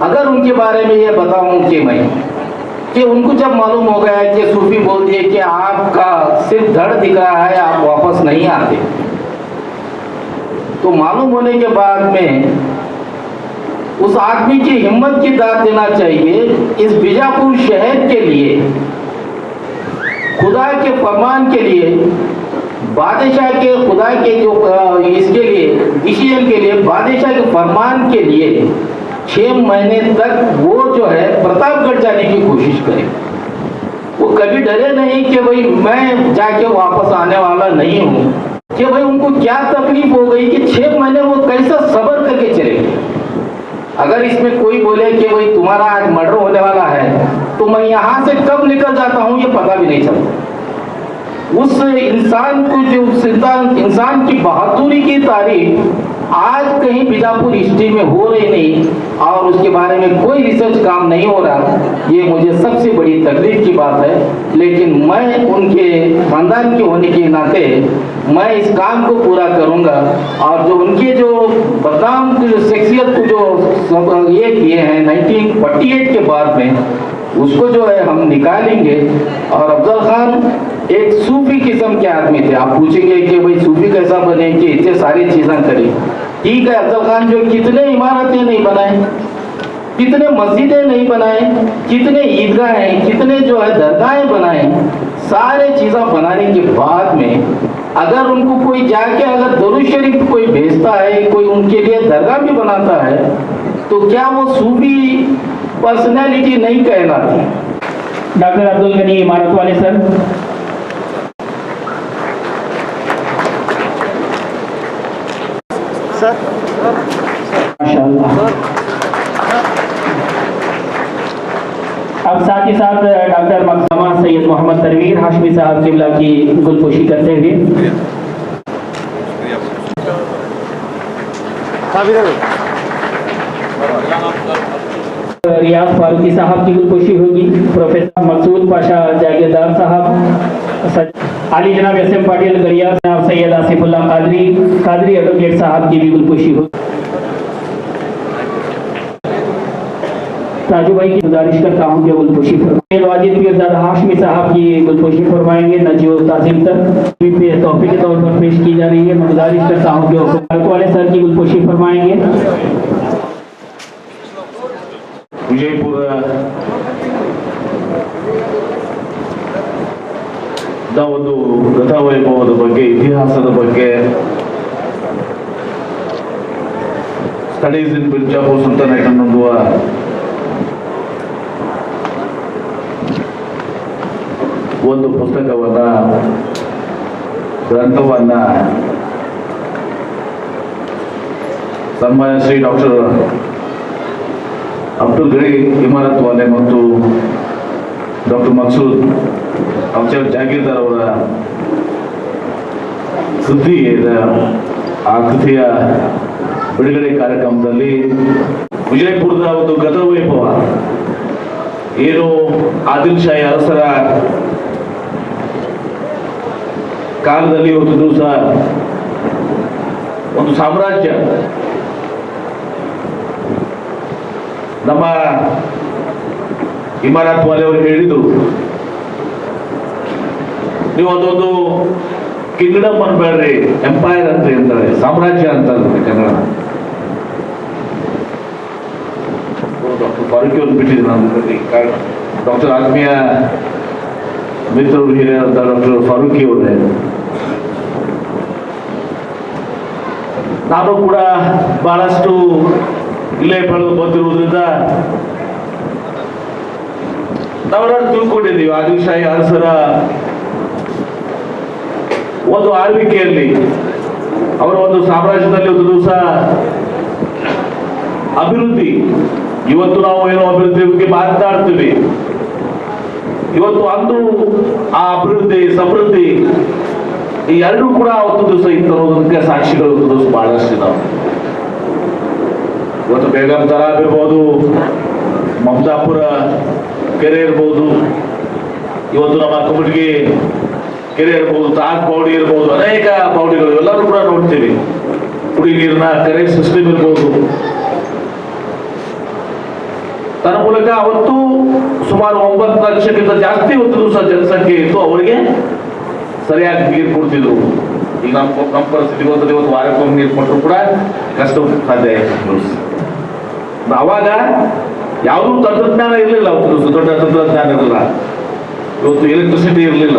अगर उनके बारे में ये बताऊं कि मैं कि उनको जब मालूम हो गया कि सूफी बोल दिए कि आपका सिर्फ धड़ दिख रहा है, आप वापस नहीं आते, तो मालूम होने के बाद में उस आदमी की हिम्मत की दाद देना चाहिए। इस बीजापुर शहर के लिए, खुदा के फरमान के लिए, बादशाह के खुदा के जो इसके लिए डिसीजन के लिए, बादशाह के फरमान के लिए 6 महीने तक वो जो है प्रतापगढ़ जाने की कोशिश करे। वो कभी डरे नहीं कि भाई मैं जाके वापस आने वाला नहीं हूँ, कि भाई उनको क्या तकलीफ हो गई कि 6 महीने वो कैसा सब्र करके चले गए। अगर इसमें कोई बोले कि भाई तुम्हारा आज मर्डर होने वाला है तो मैं यहाँ से कब निकल जाता हूँ ये पता भी नहीं चलता। उस इंसान को जो इंसान की बहादुरी की तारीफ आज कहीं बीजापुर हिस्ट्री में हो रही नहीं और उसके बारे में कोई रिसर्च काम नहीं हो रहा, ये मुझे सबसे बड़ी तकलीफ की बात है। लेकिन मैं उनके खानदान के होने के नाते मैं इस काम को पूरा करूंगा और जो उनके जो बदनाम शख्सियत को जो ये किए हैं 1948 के बाद में, उसको जो है हम निकालेंगे। और अफजल खान एक सूफी किस्म के आदमी थे। आप पूछेंगे कि भाई सूफी कैसा बने कि इतने सारी चीजें करें, ठीक है। अफजल खान जो कितने इमारतें नहीं बनाए, कितने मस्जिदें नहीं बनाए, कितने ईदगाहें, कितने जो है दरगाहें बनाए, सारे चीज़ें बनाने के बाद में अगर उनको कोई जाके अगर दरूद शरीफ कोई भेजता है, कोई उनके लिए दरगाह भी बनाता है, तो क्या वो सूफी पर्सनैलिटी नहीं कहलाती? डॉक्टर अब्दुल गनी इमारत वाले सर। माशाअल्लाह। अब साथ ही साथ डॉक्टर मकसमा सैयद मोहम्मद तनवीर हाशमी साहब किबला की गुलपोशी करते हुए रियाज फारूकी साहब की गुलपोशी होगी। प्रोफेसर मकसूद पाशा जागीरदार साहब, आली जनाब एस एम पाटिल गरिया, जनाब सैयद आसिफुल्लाह कादरी एडवोकेट साहब की भी गुलपोशी होगी। राजू भाई की गुजारिश करता हूँ कि गुलपोशी फरमाएं। वाजिद पीरजादा हाशमी साहब की गुलपोशी फरमाएंगे। नजीब ताजिम तक पे तोहफे के तौर पर पेश की जा रही है। मैं गुजारिश करता हूँ कि वो वाले सर की गुलपोशी फरमाएंगे। ವಿಜಯಪುರ ಒಂದು ಗತವೈಭವದ ಬಗ್ಗೆ, ಇತಿಹಾಸದ ಬಗ್ಗೆ, ಸ್ಟಡೀಸ್ ಇನ್ ಬಿಜಾಪುರ ಸುಲ್ತಾನೇಟ್ ಅನ್ನುವ ಒಂದು ಪುಸ್ತಕವನ್ನ, ಗ್ರಂಥವನ್ನ ಸನ್ಮಾನ್ಯ ಶ್ರೀ ಡಾಕ್ಟರ್ ಅಬ್ದುಲ್ ಗನಿ ಇಮಾರತ್ ವಾಲೆ ಮತ್ತು ಡಾಕ್ಟರ್ ಮಕ್ಸೂದ್ ಅಫ್ಜಲ್ ಜಾಗೀರ್ದಾರ್ ಅವರ ಕೃತಿ ಇದೆ. ಆ ಕೃತಿಯ ಬಿಡುಗಡೆ ಕಾರ್ಯಕ್ರಮದಲ್ಲಿ ವಿಜಯಪುರದ ಒಂದು ಗತವೈಭವ ಏನು, ಆದಿಲ್ ಶಾಹಿ ಅರಸರ ಕಾಲದಲ್ಲಿ ಒಂದು ದಿವಸ ಒಂದು ಸಾಮ್ರಾಜ್ಯ ನಮ್ಮ ಇಮಾರತ್ ವಾಲೆ ಅವರು ಹೇಳಿದರು, ನೀವು ಅದೊಂದು ಕಿಂಗ್ಡಮ್ ಅನ್ಬೇಡ್ರಿ, ಎಂಪೈರ್ ಅಂತ ಹೇಳ್ತಾರೆ, ಸಾಮ್ರಾಜ್ಯ ಅಂತ ಕನ್ನಡ. ಡಾಕ್ಟರ್ ಫಾರೂಕಿ ಅವರು ಬಿಟ್ಟಿದ್ರು ನಾನು, ಡಾಕ್ಟರ್ ಆತ್ಮೀಯ ಮಿತ್ರರು ಹಿರಿಯರಂತ ಡಾಕ್ಟರ್ ಫಾರೂಕಿ ಅವರೇ, ನಾನು ಕೂಡ ಬಹಳಷ್ಟು ಇಲ್ಲೇ ಬೆಳೆದು ಬಂದಿರುವುದರಿಂದ ನಾವೆಲ್ಲರೂ ತಿಳ್ಕೊಂಡಿದ್ದೀವಿ ಆದಿಲ್ ಶಾಹಿ ಅರಸರ ಒಂದು ಆಳ್ವಿಕೆಯಲ್ಲಿ, ಅವರ ಒಂದು ಸಾಮ್ರಾಜ್ಯದಲ್ಲಿ ಒಂದು ದಿವಸ ಅಭಿವೃದ್ಧಿ, ಇವತ್ತು ನಾವು ಏನೋ ಅಭಿವೃದ್ಧಿ ಬಗ್ಗೆ ಮಾತನಾಡ್ತೀವಿ, ಇವತ್ತು ಅಂದು ಆ ಅಭಿವೃದ್ಧಿ ಸಮೃದ್ಧಿ ಈ ಎರಡೂ ಕೂಡ ಅವತ್ತು ದಿವಸ ಇದ್ದರೋದಕ್ಕೆ ಸಾಕ್ಷಿಗಳು ಒಂದು ದಿವಸ ಬಹಳಷ್ಟು ಇದಾವೆ. ಇವತ್ತು ಬೇಗಂ ತಲಾಬ್ ಇರ್ಬೋದು, ಮಮತಾಪುರ ಕೆರೆ ಇರ್ಬೋದು, ಇವತ್ತು ನಮ್ಮ ಕುಮಟಗಿ ಕೆರೆ ಇರ್ಬೋದು, ತಾಜ್ ಬೌಡಿ ಇರ್ಬೋದು, ಅನೇಕ ಬೌಡಿಗಳು ಎಲ್ಲರೂ ಕೂಡ ನೋಡ್ತೀವಿ. ಕುಡಿ ನೀರಿನ ಕರೆಂಟ್ ಸಿಸ್ಟಮ್ ಇರ್ಬೋದು. ತನ್ನ ಮೂಲಕ ಅವತ್ತು ಸುಮಾರು 9 ಲಕ್ಷಕ್ಕಿಂತ ಜಾಸ್ತಿ ಹೊತ್ತು ಸಹ ಜನಸಂಖ್ಯೆ ಇತ್ತು, ಅವರಿಗೆ ಸರಿಯಾಗಿ ನೀರು ಕೊಡ್ತಿದ್ರು. ಈಗ ನಮ್ಮ ಪರಿಸ್ಥಿತಿ ಇವತ್ತು ವಾರಕ್ಕೊಮ್ಮೆ ನೀರು ಕೊಟ್ಟರು ಕೂಡ ಕಷ್ಟ ಸಾಧ್ಯ ಆಯ್ತು. ಅವಾಗ ಯಾವುದೂ ತಂತ್ರಜ್ಞಾನ ಇರಲಿಲ್ಲ, ಅವತ್ತು ದೊಡ್ಡ ತಂತ್ರಜ್ಞಾನ ಇರಲಿಲ್ಲ. ಇವತ್ತು ಎಲೆಕ್ಟ್ರಿಸಿಟಿ ಇರಲಿಲ್ಲ.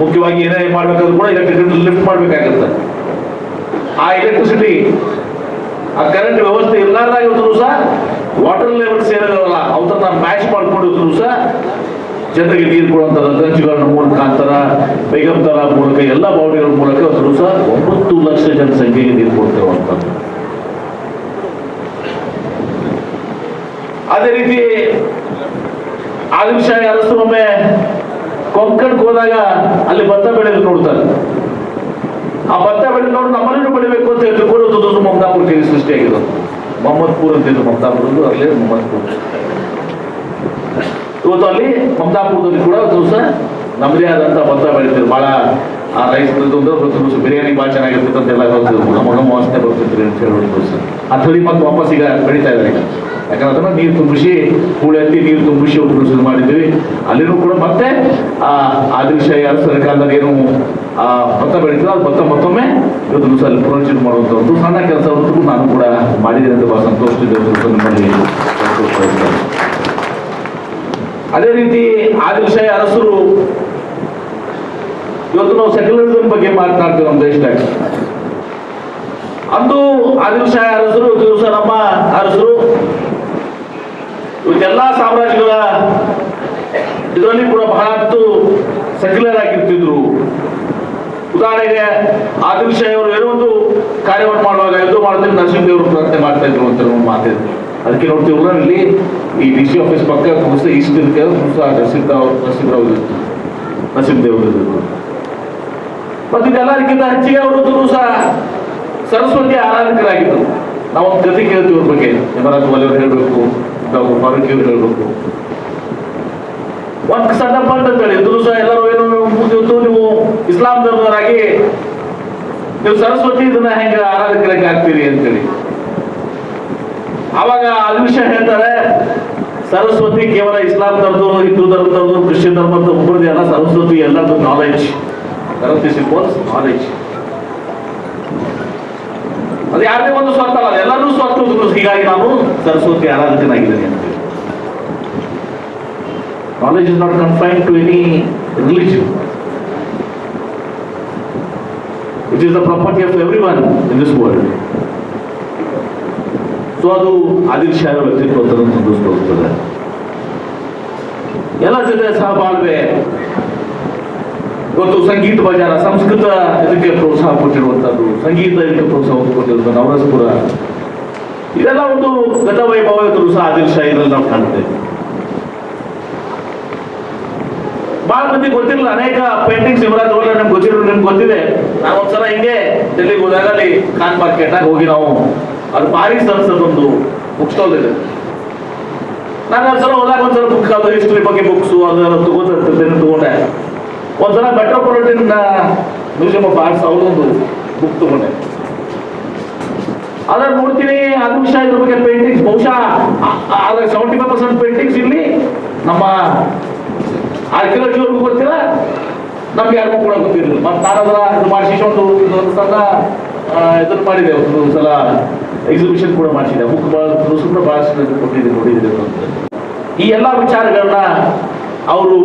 ಮುಖ್ಯವಾಗಿ ಏನೇ ಮಾಡ್ಬೇಕಾದ್ರೂ ಕೂಡ ಎಲೆಕ್ಟ್ರಿಸಿಟಿ ಲಿಫ್ಟ್ ಮಾಡಬೇಕಾಗತ್ತೆ. ಆ ಎಲೆಕ್ಟ್ರಿಸಿಟಿ, ಆ ಕರೆಂಟ್ ವ್ಯವಸ್ಥೆ ಇರಲಾರ್ದಾಗಿದ್ರು ಸಹ ವಾಟರ್ ಲೆವೆಲ್ ಸೇರಿರಲ್ಲ, ಅವನ್ನ ಮ್ಯಾಚ್ ಮಾಡ್ಕೊಂಡಿದ್ರು ಸಹ ಜನರಿಗೆ ನೀರು ಕೊಡುವಂಥದ್ದು ಗಂಜುಗಳ ಮುಖಾಂತರ, ಬೇಗಂತರ ಮೂಲಕ, ಎಲ್ಲ ಬಾವುಡಿಗಳ ಮೂಲಕ ಅದ್ರು ಸಹ 9 ಲಕ್ಷ ಜನಸಂಖ್ಯೆಗೆ ನೀರು ಕೊಡ್ತಿರುವಂಥದ್ದು. ಅದೇ ರೀತಿ ಆದಿಲ್ ಶಾಹಿ ಅರಸರು ಒಮ್ಮೆ ಕೊಂಕಣ್ಗೆ ಹೋದಾಗ ಅಲ್ಲಿ ಭತ್ತ ಬೆಳೆದು ನೋಡ್ತಾರೆ. ಆ ಭತ್ತ ಬೆಳೆದು ನೋಡಿ ನಮ್ಮನ್ನು ಬೆಳಿಬೇಕು ಅಂತ ತಿಳ್ಕೊಳ್ಳೋದು ಮಮತಾಪುರ ಕೇಳಿ ಸೃಷ್ಟಿಯಾಗಿರೋದು. ಮೊಹಮ್ಮದ್ಪುರ್ ಅಂತಿದ್ರು ಮಮತಾಪುರದ್ದು, ಅಲ್ಲೇ ಮೊಹಮ್ಮದ್ಪುರ್. ಇವತ್ತು ಅಲ್ಲಿ ಮಮತಾಪುರದಲ್ಲಿ ಕೂಡ ದಿವಸ ನಮ್ಮದೇ ಆದಂತ ಭತ್ತ ಬೆಳಿತಿದ್ರು. ಬಹಳ ಆ ರೈಸ್ ಬಿರಿಯಾನಿ ಭಾಳ ಚೆನ್ನಾಗಿರ್ತೈತೆ ಅಂತೆಲ್ಲ ಹೇಳ್ತಿದ್ರು. ನಮ್ಮ ವಾಸನೆ ಬರ್ತಿದ್ರು ಅಂತ ಹೇಳಿ ಆ ತಳಿ ಮತ್ತೆ ವಾಪಸ್ ಈಗ ಬೆಳೀತಾ ಇದ್ದಾರೆ. ಯಾಕಂದ್ರೆ ಅದನ್ನ ನೀರು ತುಂಬಿಸಿ ಹೂಳೆ ಹತ್ತಿ ನೀರು ತುಂಬಿಸಿ ಶುರು ಮಾಡಿದ್ವಿ. ಅಲ್ಲಿನೂ ಕೂಡ ಮತ್ತೆ ಆ ಆದಿಲ್ ಶಾಹಿ ಅರಸರ ಕಾಲದಲ್ಲಿ ಏನು ಆ ಭತ್ತ ಬೆಳೀತದೆ, ಅದು ಭತ್ತ ಮತ್ತೊಮ್ಮೆ ಇವತ್ತು ದಿವಸ ಅಲ್ಲಿ ಪುನರ್ಜೀವನ ಮಾಡುವಂಥ ಒಂದು ಸಣ್ಣ ಕೆಲಸವನ್ನು ನಾನು ಕೂಡ ಮಾಡಿದ್ದೀನಿ ಅಂತ ಬಹಳ ಸಂತೋಷದಿಂದ ನಿಮ್ಮಲ್ಲಿ ಸಂತೋಷ. ಅದೇ ರೀತಿ ಆದಿಲ್ ಶಾಹಿ ಅರಸರು, ಇವತ್ತು ನಾವು ಸೆಕ್ಯುಲರಿಸಂ ಬಗ್ಗೆ ಮಾತನಾಡ್ತೀವಿ ನಮ್ಮ ದೇಶದಾಗ. ಅಂದು ಆದಿಲ್ ಶಾಹಿ ಅರಸರು ದಿವಸ ನಮ್ಮ ಅರಸರು ಇವತ್ತೆಲ್ಲ ಸಾಮ್ರಾಜ್ಯಗಳ ಇದರಲ್ಲಿ ಕೂಡ ಬಹಳಷ್ಟು ಸೆಕ್ಯುಲರ್ ಆಗಿರ್ತಿದ್ರು. ಉದಾಹರಣೆಗೆ ಆದಿಲ್ ಶಾಹಿ ಅವರು ಏನೋ ಒಂದು ಕಾರ್ಯವನ್ನು ಮಾಡುವಾಗ ಯುದ್ಧ ಮಾಡ್ತಾರೆ, ನರಸಿಂಹದೇವರು ಪ್ರಾರ್ಥನೆ ಮಾಡ್ತಾ ಇದ್ರು ಅಂತ ಮಾತಿದ್ರು. ಅದಕ್ಕೆ ನೋಡ್ತೀವಲ್ಲ ಇಲ್ಲಿ ಈ ಡಿ ಸಿ ಆಫೀಸ್ ಪಕ್ಕ ಈಸ್ಟ್ ನರಸಿಂಹದೇವರು. ಮತ್ತು ಇದೆಲ್ಲದಕ್ಕಿಂತ ಹೆಚ್ಚಿಗೆ ಅವರು ಸಹ ಸರಸ್ವತಿ ಆರಾಧಕರಾಗಿದ್ದರು. ನಾವೊಂದು ಕಥೆ ಕೇಳ್ತೀವಿ ಅವ್ರ ಬಗ್ಗೆ. ಯಮರಾಜ್ ವಾಲಿಯವ್ರು ಹೇಳಬೇಕು, ಡಾಕ್ಟರ್ ಫಾರೂಕ್ ಇವ್ರು ಹೇಳಬೇಕು. ಒಂದು ಸಂದರ್ಭ ಅಂತೇಳಿ ಇದ್ರು ಸಹ ಎಲ್ಲರೂ ಏನು ನೀವು ಇಸ್ಲಾಂ ಧರ್ಮದವರಾಗಿ ನೀವು ಸರಸ್ವತಿ ಇದನ್ನ ಹೆಂಗ ಆರಾಧಕರಾಗಿ ಆಗ್ತೀರಿ ಅಂತೇಳಿ. ಆವಾಗ ಆದಿಲ್ ಶಾಹಿ ಹೇಳ್ತಾರೆ, ಸರಸ್ವತಿ ಕೇವಲ ಇಸ್ಲಾಂ ಧರ್ಮದವರು, ಹಿಂದೂ ಧರ್ಮದವರು, ಕ್ರಿಶ್ಚಿಯನ್ ಧರ್ಮದ ಒಬ್ಬರದೇ ಅಲ್ಲ. ಸರಸ್ವತಿ ಎಲ್ಲರದ್ದು ನಾಲೆಜ್, ನಾಲೆಜ್. ಅದು ಯಾರದೇ ಒಂದು ಸ್ವಾರ್ಥ ಅಲ್ಲ, ಎಲ್ಲರೂ ಸ್ವಾರ್ಥ. ಹೀಗಾಗಿ ನಾನು ಸರಸ್ವತಿ ಆರಾಧಕನಾಗಿದ್ದೇನೆ ಅಂತ. Knowledge is not confined to any religion. It is the property of every one in this world. So ಅದು ಆದಿಲ್ ಶಾಹಿ ವ್ಯಕ್ತಿತ್ವವನ್ನು ಸಂತೋಷಪಡಿಸ್ತದೆ. ಎಲ್ಲ ಜೊತೆ ಸಹಬಾಳ್ವೆ. ಇವತ್ತು ಸಂಗೀತ ಬಜಾರ, ಸಂಸ್ಕೃತ ಇದಕ್ಕೆ ಪ್ರೋತ್ಸಾಹ ಕೊಟ್ಟಿರುವಂತದ್ದು, ಸಂಗೀತ ಇದಕ್ಕೆ ಪ್ರೋತ್ಸಾಹ ಕೊಟ್ಟಿರುವಂತ ನವರಸಪುರ, ಇದೆಲ್ಲ ಒಂದು ಗತ ವೈಭವ ಇವತ್ತು ಸಹ ಆದಿಲ್ ಶಾಹಿನಲ್ಲಿ ನಾವು ಕಾಣ್ತೇವೆ. ಬಹಳ ಮಂದಿ ಗೊತ್ತಿರಲಿಲ್ಲ, ಅನೇಕ ಪೇಂಟಿಂಗ್ಸ್ ಯುವರಾಜ್ ಹೋದ್ರೆ ನಮ್ಗೆ ಗೊತ್ತಿರೋ, ನಿಮ್ಗೆ ಗೊತ್ತಿದೆ. ನಾನು ಒಂದ್ಸಲ ಹಿಂಗೆ ಡೆಲ್ಲಿಗೆ ಹೋದಾಗ ಅಲ್ಲಿ ಖಾನ್ ಮಾರ್ಕೆಟ್ನಾಗ ಹೋಗಿ ನಾವು ಅದು ಪಾರಿಸ್ ಅನ್ಸೋದೊಂದು ಬುಕ್ ಸ್ಟಾಲ್ ಇದೆ. ನಾನು ಒಂದ್ಸಲ ಹೋದಾಗ ಒಂದ್ಸಲ ಬುಕ್, ಅದು ಹಿಸ್ಟ್ರಿ ಬಗ್ಗೆ ಬುಕ್ಸು ಅದೆಲ್ಲ ತಗೊಂಡೆ. ಒಂದ್ಸಲ ಮೆಟ್ರೋಪಾಲಿಟನ್ ಮ್ಯೂಸಿಯಂ ಆಫ್ ಆರ್ಟ್ಸ್ ಅವ್ರದೊಂದು ಬುಕ್ ತಗೊಂಡೆ. ಅದನ್ನ ನೋಡ್ತೀನಿ, ಆದಿಲ್ ಶಾಹಿ ಇದ್ರ ಬಗ್ಗೆ ಪೇಂಟಿಂಗ್ಸ್ ಬಹುಶಃ 75% ಪೇಂಟಿಂಗ್ಸ್ ಇಲ್ಲಿ ನಮ್ಮ ಆರ್ಕಿಯಾಲಜಿಯವ್ರಿಗೂ ಗೊತ್ತಿಲ್ಲ, ನಮ್ಗೆ ಯಾರಿಗೂ ಕೂಡ ಗೊತ್ತಿರಲಿಲ್ಲ. ಮತ್ತೆ ನಾನು ಅದರ ಇದು ಮಾಡಿಸಿ ಒಂದು ಸಣ್ಣ ಇದನ್ನು ಮಾಡಿದೆ, ಒಂದು ಸಲ ಎಕ್ಸಿಬಿಷನ್ ಕೂಡ ಮಾಡಿಸಿದೆ. ಬುಕ್ ಕೂಡ ಬಹಳಷ್ಟು ಕೊಟ್ಟಿದ್ದೆ, ನೋಡಿದ್ರೆ. ಈ ಎಲ್ಲ ವಿಚಾರಗಳನ್ನ ಅವರು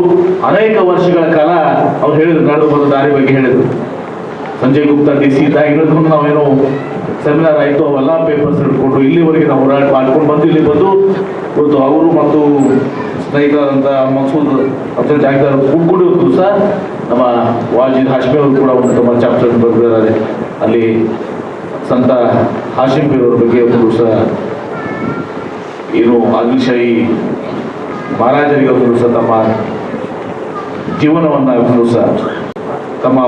ಅನೇಕ ವರ್ಷಗಳ ಕಾಲ ಅವ್ರು ಹೇಳಿದ್ರು, ನಾಡು ಬಂದ ದಾರಿ ಬಗ್ಗೆ ಹೇಳಿದ್ರು. ಸಂಜಯ್ ಗುಪ್ತಾ DC ಇದ್ದಾಗ ಹಿಡಿದುಕೊಂಡು ನಾವೇನೋ ಸೆಮಿನಾರ್ ಆಯಿತು, ಅವೆಲ್ಲ ಪೇಪರ್ಸ್ ಹಿಡ್ಕೊಂಡು ಇಲ್ಲಿವರೆಗೆ ನಾವು ಹೋರಾಟ ಮಾಡ್ಕೊಂಡು ಬಂದು ಇಲ್ಲಿ ಬಂದು ಇವತ್ತು ಅವರು ಮತ್ತು ಸ್ನೇಹಿತರಾದಂಥ ಮಸೂದ್ ಅಫ್ಜಲ್ ಜಾಗದಾರ್ ಕೂಡಿದ್ರು ಸಹ ನಮ್ಮ ವಾಜಿದ್ ಹಾಶ್ಮಿ ಅವರು ಕೂಡ ಒಂದು ತಮ್ಮ ಚಾಪ್ಟರ್ ಬರೆದಿದ್ದಾರೆ. ಅಲ್ಲಿ ಸಂತ ಹಾಶಿಮ್ ಪೀರ್ ಅವ್ರ ಬಗ್ಗೆ ಒಂದು ಸಹ ಏನು ಆದಿಲ್ ಶಾಹಿ ಮಹಾರಾಜರಿಗೆ ಅವರು ಸಹ ತಮ್ಮ ಜೀವನವನ್ನು ಸಹ ತಮ್ಮ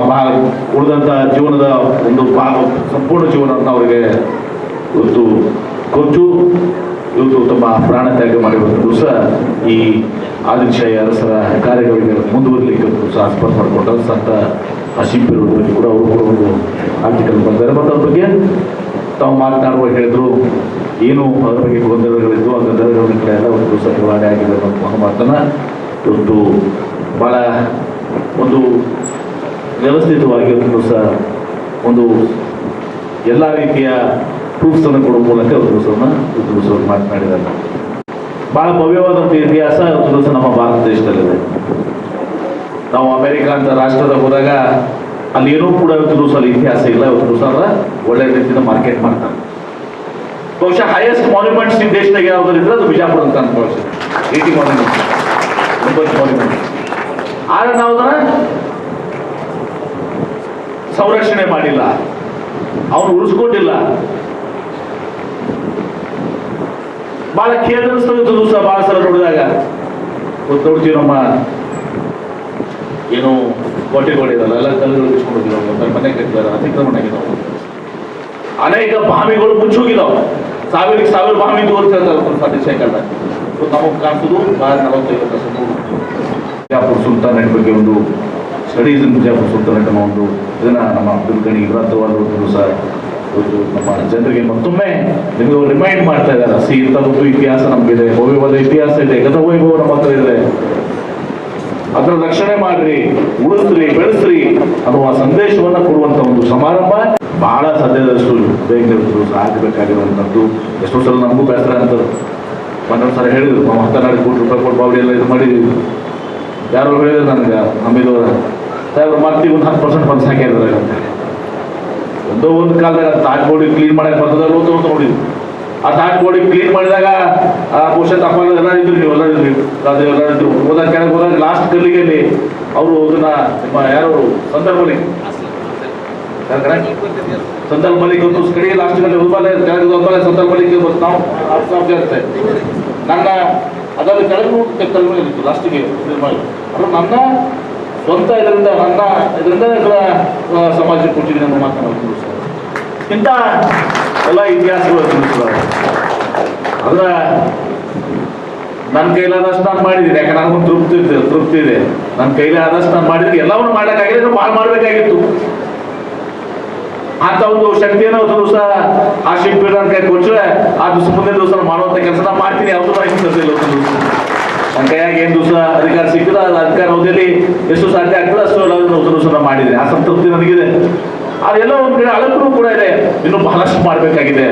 ಉಳಿದಂಥ ಜೀವನದ ಒಂದು ಸಂಪೂರ್ಣ ಜೀವನವನ್ನು ಅವರಿಗೆ ಇವತ್ತು ಕೊಟ್ಟು ಇವತ್ತು ತಮ್ಮ ಪ್ರಾಣ ತ್ಯಾಗ ಮಾಡಿರುವಂಥದ್ದು ಸಹ ಈ ಆದಿಲ್ ಶಾಹಿ ಅರಸರ ಕಾರ್ಯಗಳಿಗೆ ಮುಂದುವರಲಿಕ್ಕೆ ಸಹ ಸ್ಪರ್ಧೆ ಮಾಡಿಕೊಂಡ ಸಂತ ಆ ಶಿಲ್ಪಿಗಳ ಬಗ್ಗೆ ಕೂಡ ಅವರು ಕೂಡ ಒಂದು ಆರ್ಟಿಕಲ್ ಬಂದಿದ್ದಾರೆ. ಮತ್ತು ಅದ್ರ ಬಗ್ಗೆ ತಾವು ಮಾತನಾಡುವಾಗ ಹೇಳಿದ್ರು ಏನು ಅದರ ಬಗ್ಗೆ ಗೊಂದಲಗಳಿದ್ದು ಆ ಗೊಂದಲಗಳ ಕಡೆ ಎಲ್ಲ ಒಂದು ದಿವಸ ನಿವಾರಣೆ ಆಗಿದೆ ಅನ್ನೋ ಮಾತನ್ನು ಇವತ್ತು ಭಾಳ ಒಂದು ವ್ಯವಸ್ಥಿತವಾಗಿ ಒಂದು ದಿವಸ ಒಂದು ಎಲ್ಲ ರೀತಿಯ ಪ್ರೂಫ್ಸನ್ನು ಕೊಡುವ ಮೂಲಕ ಒಂದು ದಿವಸವನ್ನು ಮಾತನಾಡಿದ್ದಾರೆ. ಭಾಳ ಭವ್ಯವಾದಂಥ ಇತಿಹಾಸ ಒಂದು ದಿವಸ ನಮ್ಮ ಭಾರತ ದೇಶದಲ್ಲಿದೆ. ನಾವು ಅಮೆರಿಕ ಅಂತ ರಾಷ್ಟ್ರದ ಹೋದಾಗ ಅಲ್ಲಿ ಏನೂ ಕೂಡ ಇವತ್ತು ದಿವಸ ಅಲ್ಲಿ ಇತಿಹಾಸ ಇಲ್ಲ. ಇವತ್ತು ದಿವಸ ಒಳ್ಳೆ ರೀತಿಯಿಂದ ಮಾರ್ಕೆಟ್ ಮಾಡ್ತಾರೆ. ಬಹುಶಃ ಹೈಯೆಸ್ಟ್ ಮಾನ್ಯುಮೆಂಟ್ಸ್ ಈ ದೇಶದಾಗ ಯಾವ್ದಾರು ಇದ್ರೆ ಅದು ಬಿಜಾಪುರ ಅಂತ ಅನ್ಕೊಳ್ತೀವಿ. 80 ಮಾನ್ಯುಮೆಂಟ್ಸ್, 90 ಮಾನ್ಯುಮೆಂಟ್ಸ್. ಆದ್ರೆ ನಾವು ಅದನ್ನ ಸಂರಕ್ಷಣೆ ಮಾಡಿಲ್ಲ, ಅವನು ಉಳಿಸ್ಕೊಂಡಿಲ್ಲ. ಬಹಳ ಖೇದನಿಸ್ತದೆ ದಿವಸ ಬಹಳ ಸಲ ನೋಡಿದಾಗ. ನೋಡ್ತೀವಿ ನಮ್ಮ ಏನು ಕೋಟೆಗಳಿರಲ್ಲ ಎಲ್ಲ ಕಲ್ಲುಗಳು ಬಿಚ್ಕೊಂಡು ಮನೆ ಕಟ್ಟಿದ್ದಾರೆ, ಅತಿಕ್ರಮಣ ಆಗಿದ್ದಾವೆ. ಅನೇಕ ಬಾವಿಗಳು ಮುಚ್ಚೋಗಿದ್ದಾವೆ. ಸಾವಿರ ಬಾವಿ ತೋರಿಸ್ತಾರೆ ಸೈಕಲ್. ನಮಗೆ ಕಾಣಿಸೋದು 40-50% ಬಿಜಾಪುರ ಸುಲ್ತಾನೇಟ್ ಬಗ್ಗೆ ಒಂದು ಸ್ಟಡೀಸ್ ಇನ್ ಬಿಜಾಪುರ ಸುಲ್ತಾನೇಟ್ ಅನ್ನೋ ಒಂದು ಇದನ್ನ ನಮ್ಮ ಅಬ್ದುಲ್ ಗನಿ ಬೃಹತ್ತವಾದ ಒಂದು ದಿವಸ ನಮ್ಮ ಜನರಿಗೆ ಮತ್ತೊಮ್ಮೆ ನಿಮಗೆ ರಿಮೈಂಡ್ ಮಾಡ್ತಾ ಇದ್ದಾರೆ. ಇಂಥದ್ದು ಇತಿಹಾಸ ನಮಗಿದೆ, ಭವ್ಯವಾದ ಇತಿಹಾಸ ಇದೆ, ಗತವೈಭವ ನಮ್ಮ ಹತ್ರ ಇದೆ, ಅದರ ರಕ್ಷಣೆ ಮಾಡ್ರಿ, ಉಳಿಸ್ರಿ, ಬೆಳೆಸ್ರಿ ಅನ್ನುವ ಸಂದೇಶವನ್ನು ಕೊಡುವಂತ ಒಂದು ಸಮಾರಂಭ ಬಹಳ ಸದ್ಯದಷ್ಟು ಬೇಗ ಆಗಬೇಕಾಗಿರುವಂಥದ್ದು. ಎಷ್ಟೋ ಸಲ ನಮಗೂ ಬೇಸರ ಅಂತ ಒಂದೊಂದು ಸಲ ಹೇಳಿದ್ರು, ನಾವು 14 ಕೋಟಿ ರೂಪಾಯಿ ಕೊಟ್ಟು ಬಾವಡಿ ಎಲ್ಲ ಇದು ಮಾಡಿದ್ವಿ. ಯಾರೋ ಹೇಳಿದ್ರು ನನಗೆ ನಮ್ಮಿದವರ ಸಾಹೇಬ್ರು ಮತ್ತೆ ಒಂದು 10% ಫಂಡ್ಸ್ ಹಾಕಿದ್ದಾರೆ ಅಂತ. ಒಂದೋ ಒಂದು ಕಾಲದಾಗ ತಾಟ್ ಬೋಡಿ ಕ್ಲೀನ್ ಮಾಡಕ್ಕೆ ಬರ್ತದಲ್ಲ ಅಂತ ನೋಡಿದ್ವಿ. ಆ ತಾಟ್ ಬೋಡಿ ಕ್ಲೀನ್ ಮಾಡಿದಾಗ ಆ ಬಹುಶಃ ತಪ್ಪಾಗ ಎಲ್ಲ ಇದ್ರು, ನೀವು ಎಲ್ಲ ಇದ್ರಿ, ಎಲ್ಲ ಇದ್ರು. ಹೋದಾಗ ಕೆಳಗೆ ಹೋದಾಗ ಲಾಸ್ಟ್ ಗಲ್ಲಿಗೆಯಲ್ಲಿ ಅವರು ಅದನ್ನ ನಿಮ್ಮ ಯಾರು ಸಂದಲ್ ಮಲಿಕ್ ಒಂದು ಕಡೆಗೆ ಲಾಸ್ಟ್ ಗಲ್ಲಿ ಹೋದ್ಮೇಲೆ ಕೆಳಗೆ ಸಂದಲ್ ಮಲಿಕ್ ನಾವು ಕೇಳ್ತೇವೆ. ನನ್ನ ಅದರಲ್ಲಿ ಕೆಳಗೆ ನೋಡಿ ಇತ್ತು ಲಾಸ್ಟಿಗೆ ಅದು ನನ್ನ ಸ್ವಂತ ಇದರಿಂದ ಇದರ ಸಮಾಜಕ್ಕೆ ಕೊಟ್ಟಿದ್ದೀನಿ ಅಂತ ಮಾತನಾಡ್ತೀನಿ. ಇಂಥ ಎಲ್ಲ ಇತಿಹಾಸಗಳು ತಿಳಿಸ್ತಾರೆ. ಅದರ ನನ್ನ ಕೈಲಾದಷ್ಟು ನಾನು ಮಾಡಿದ್ದೀನಿ. ಯಾಕೆ ನನಗೊಂದು ತೃಪ್ತಿ ಇದೆ. ನನ್ನ ಕೈಲಿ ಆದಷ್ಟು ನಾನು ಮಾಡಿದ್ದೀನಿ. ಎಲ್ಲವನ್ನೂ ಮಾಡೋಕ್ಕಾಗಿಲ್ಲ, ಭಾಳ ಮಾಡಬೇಕಾಗಿತ್ತು. ಅಂತ ಒಂದು ಶಕ್ತಿಯನ್ನು ಒಂದು ದಿವಸ ಆ ಶಿಲ್ಪಿ ನನ್ನ ಕೈ ಕೊಟ್ಟರೆ ಆ ದಿವಸ ಮುಂದಿನ ದಿವಸ ಮಾಡುವಂಥ ಕೆಲಸ ನಾನು ಮಾಡ್ತೀನಿ. ಯಾವುದು ಇಲ್ಲ ಒಂದು ದಿವಸ ನನ್ನ ಕೈಯಾಗಿ ಏನು ದಿವಸ ಅಧಿಕಾರ ಸಿಕ್ಕಿದ್ರೆ ಅದು ಅಧಿಕಾರ ಅವಧಿಯಲ್ಲಿ ಎಷ್ಟು ಸಾಧ್ಯ ಆಗ್ತದೆ ಅಷ್ಟು ಒಂದು ದಿವಸ ನಾನು ಮಾಡಿದ್ದೀನಿ. ಆ ಸಂತೃಪ್ತಿ ನನಗಿದೆ. ಅದೆಲ್ಲ ಒಂದು ಕಡೆ ಅಳಕೂ ಕೂಡ ಇದೆ, ಇನ್ನೂ ಬಹಳಷ್ಟು ಮಾಡಬೇಕಾಗಿದೆ.